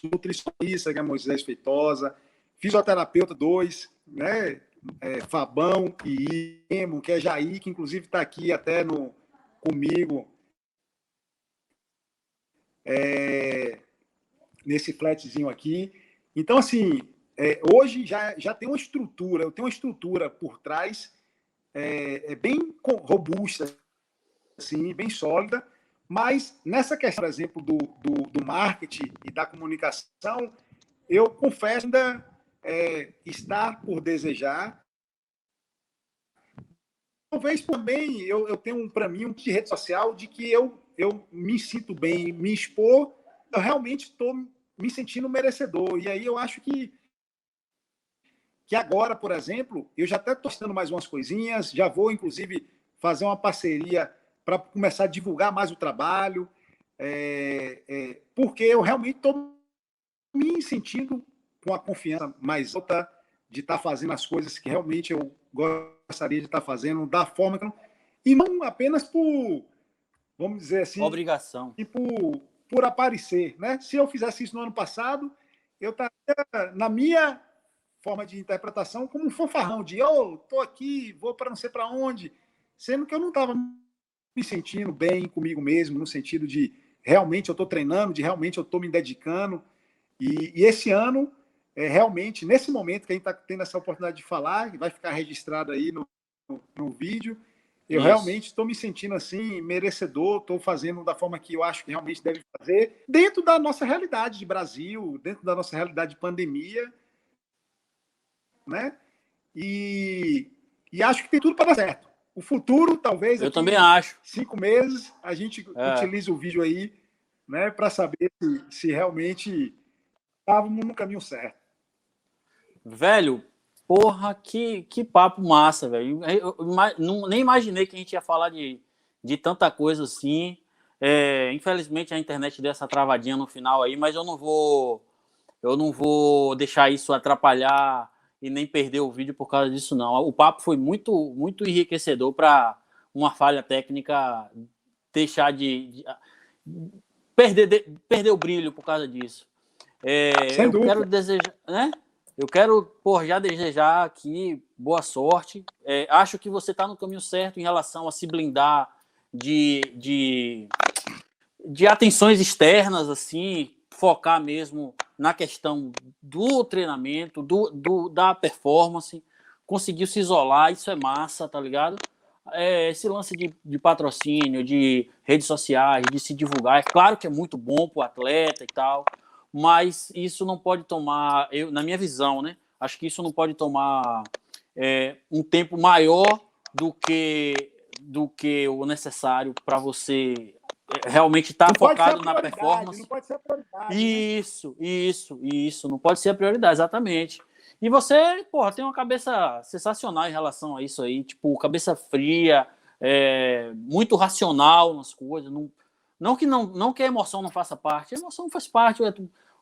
nutricionista, que é Moisés Feitosa, fisioterapeuta 2, né, Fabão e Emo, que é Jair, que inclusive está aqui até comigo nesse flatzinho aqui. Então, assim, hoje já tem uma estrutura, eu tenho uma estrutura por trás bem robusta, assim, bem sólida, mas nessa questão, por exemplo, do marketing e da comunicação, eu confesso ainda estar por desejar. Talvez também eu tenho para mim um de rede social de que eu me sinto bem, me expor, eu realmente estou me sentindo merecedor. E aí eu acho que agora, por exemplo, eu já até estou testando mais umas coisinhas, já vou, inclusive, fazer uma parceria para começar a divulgar mais o trabalho. porque eu realmente estou me sentindo com a confiança mais alta de estar fazendo as coisas que realmente eu gostaria de estar fazendo, da forma que eu... E não apenas por, vamos dizer assim, Obrigação. e por aparecer, né? Se eu fizesse isso no ano passado, eu estaria, na minha forma de interpretação, como um fanfarrão de tô aqui, vou para não sei para onde, sendo que eu não estava me sentindo bem comigo mesmo, no sentido de realmente eu estou treinando, de realmente eu estou me dedicando. E esse ano, realmente, nesse momento que a gente está tendo essa oportunidade de falar, que vai ficar registrado aí no vídeo, eu realmente estou me sentindo assim, merecedor, estou fazendo da forma que eu acho que realmente deve fazer, dentro da nossa realidade de Brasil, dentro da nossa realidade de pandemia, né? E acho que tem tudo para dar certo. O futuro, talvez, Eu aqui também acho. 5 meses, a gente utilize o vídeo aí, né, para saber se realmente estávamos no caminho certo. Velho, porra, que papo massa, velho. Nem imaginei que a gente ia falar de tanta coisa assim. Infelizmente a internet deu essa travadinha no final aí, mas eu não vou deixar isso atrapalhar e nem perder o vídeo por causa disso, não. O papo foi muito enriquecedor para uma falha técnica deixar perder o brilho por causa disso. Sem dúvida. Quero desejar, né? Eu quero, já desejar aqui boa sorte. Acho que você está no caminho certo em relação a se blindar de atenções externas, assim, focar mesmo na questão do treinamento, da performance, conseguiu se isolar, isso é massa, tá ligado? Esse lance de patrocínio, de redes sociais, de se divulgar, é claro que é muito bom pro atleta e tal, mas isso não pode tomar, na minha visão, né? Acho que isso não pode tomar um tempo maior do que o necessário para você realmente estar focado na performance. Não pode ser a prioridade. Isso. Não pode ser a prioridade, exatamente. E você, tem uma cabeça sensacional em relação a isso aí, tipo, cabeça fria, muito racional nas coisas. Não que a emoção não faça parte, a emoção faz parte.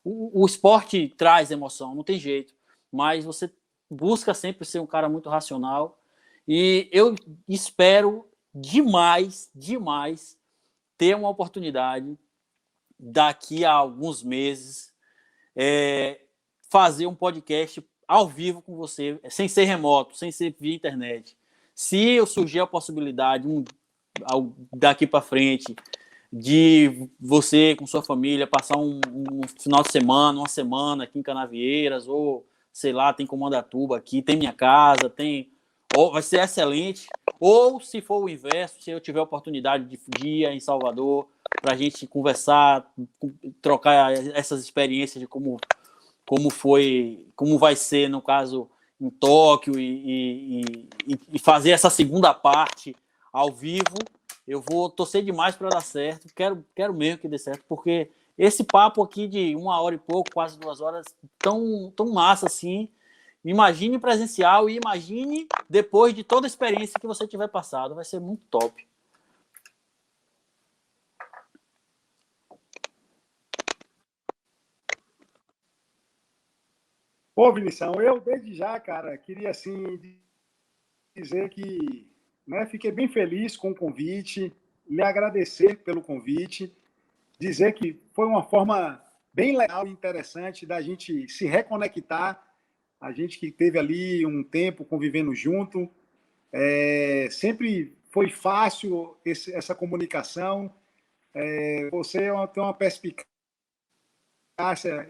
O esporte traz emoção, não tem jeito. Mas você busca sempre ser um cara muito racional. E eu espero demais ter uma oportunidade daqui a alguns meses fazer um podcast ao vivo com você, sem ser remoto, sem ser via internet. Se surgir a possibilidade daqui para frente de você com sua família passar um final de semana, uma semana aqui em Canavieiras, ou sei lá, tem Comandatuba aqui, tem minha casa, vai ser excelente. Ou se for o inverso, se eu tiver a oportunidade de dia em Salvador para a gente conversar, trocar essas experiências de como vai ser no caso em Tóquio e fazer essa segunda parte ao vivo, eu vou torcer demais para dar certo. Quero mesmo que dê certo, porque esse papo aqui de 1 hora e pouco, quase 2 horas, tão massa assim. Imagine presencial e imagine depois de toda a experiência que você tiver passado. Vai ser muito top. Pô, Vinição, eu desde já, cara, queria assim dizer que fiquei bem feliz com o convite, lhe agradecer pelo convite, dizer que foi uma forma bem legal e interessante da gente se reconectar, a gente que teve ali um tempo convivendo junto, sempre foi fácil essa comunicação, você tem uma perspicácia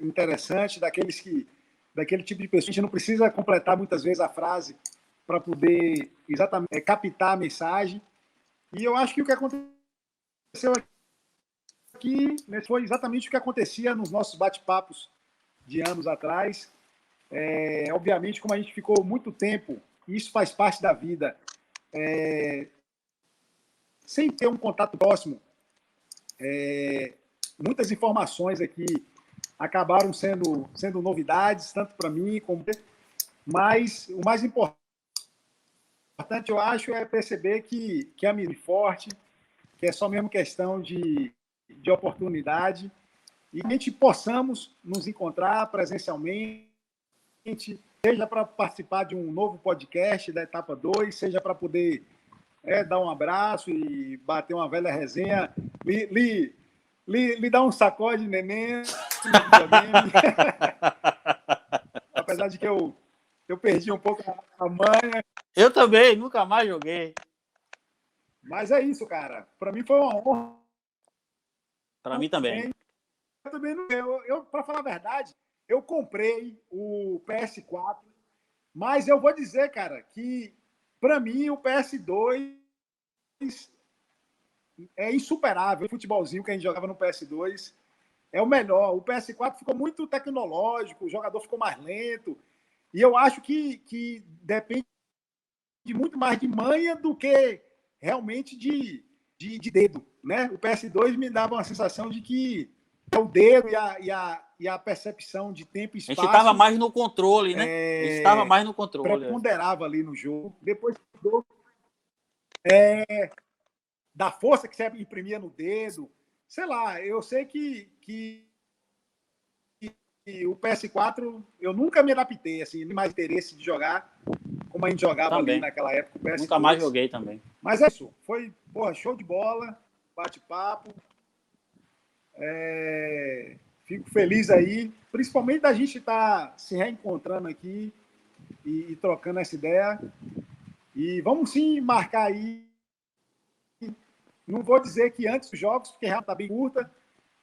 interessante daquele tipo de pessoa. A gente não precisa completar muitas vezes a frase para poder exatamente captar a mensagem. E eu acho que o que aconteceu aqui foi exatamente o que acontecia nos nossos bate-papos de anos atrás. Obviamente, como a gente ficou muito tempo, e isso faz parte da vida, sem ter um contato próximo, muitas informações aqui acabaram sendo novidades, tanto para mim como... Mas o mais importante, eu acho, é perceber que é forte, que é só mesmo questão de de oportunidade e que a gente possamos nos encontrar presencialmente, seja para participar de um novo podcast da etapa 2, seja para poder dar um abraço e bater uma velha resenha, lhe dar um sacode, neném, no videogame. Apesar de que eu perdi um pouco a manha. Eu também, nunca mais joguei. Mas é isso, cara. Para mim foi uma honra. Para mim também. Eu também não. Para falar a verdade, eu comprei o PS4, mas eu vou dizer, cara, que para mim o PS2 é insuperável. O futebolzinho que a gente jogava no PS2 é o melhor. O PS4 ficou muito tecnológico, o jogador ficou mais lento. E eu acho que depende muito mais de manha do que realmente de dedo, né? O PS2 me dava uma sensação de que o dedo e a percepção de tempo e espaço... A gente estava mais no controle, né? A gente estava mais no controle. Preponderava ali no jogo. Depois da força que você imprimia no dedo. Sei lá, eu sei que o PS4 eu nunca me adaptei, assim, nem mais interesse de jogar como a gente jogava também ali naquela época. PS2. Nunca mais joguei também. Mas é isso. Foi, show de bola, bate-papo. Fico feliz aí, principalmente da gente estar se reencontrando aqui e trocando essa ideia. E vamos sim marcar aí. Não vou dizer que antes dos jogos, porque realmente está bem curta,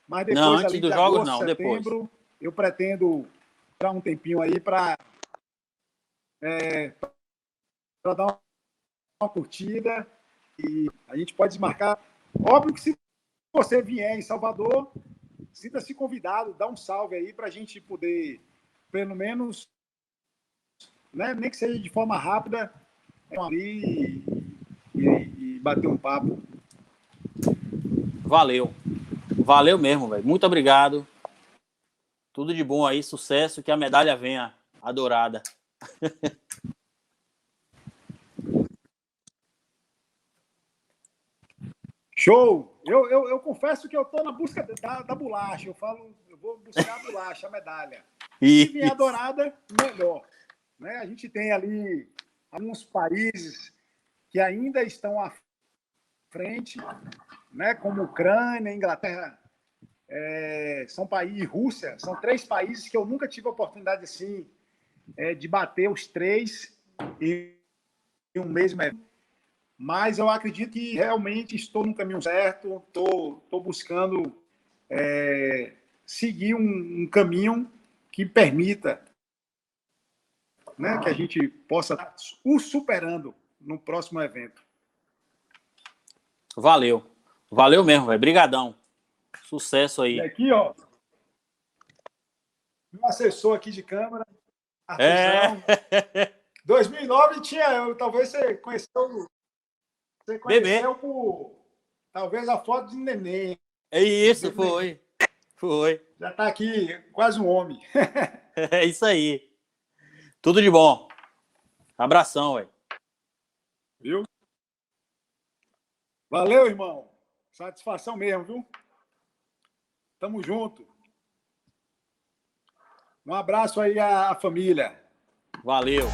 mas depois não, antes ali dos de jogos, agosto, não, setembro, depois. Eu pretendo tirar um tempinho aí para dar uma curtida e a gente pode desmarcar. Óbvio que se você vier em Salvador, sinta-se convidado, dá um salve aí para a gente poder, pelo menos, né, nem que seja de forma rápida, ali e bater um papo. Valeu. Valeu mesmo, velho. Muito obrigado. Tudo de bom aí, sucesso, que a medalha venha, adorada. Show! Eu confesso que eu estou na busca da bolacha. Eu vou buscar a bolacha, a medalha. Se vier dourada, melhor. Né? A gente tem ali alguns países que ainda estão à frente, né? Como Ucrânia, Inglaterra, são países, Rússia, são 3 países que eu nunca tive a oportunidade assim, de bater os 3 em um mesmo evento. Mas eu acredito que realmente estou no caminho certo, estou buscando seguir um caminho que permita, né, que a gente possa estar o superando no próximo evento. Valeu. Valeu mesmo, velho. Brigadão. Sucesso aí. E aqui, ó, meu assessor aqui de câmera, artesão. 2009 tinha, talvez você conheceu por talvez a foto de neném. É isso, foi. Foi. Já está aqui quase um homem. É isso aí. Tudo de bom. Abração, velho. Viu? Valeu, irmão. Satisfação mesmo, viu? Tamo junto. Um abraço aí à família. Valeu.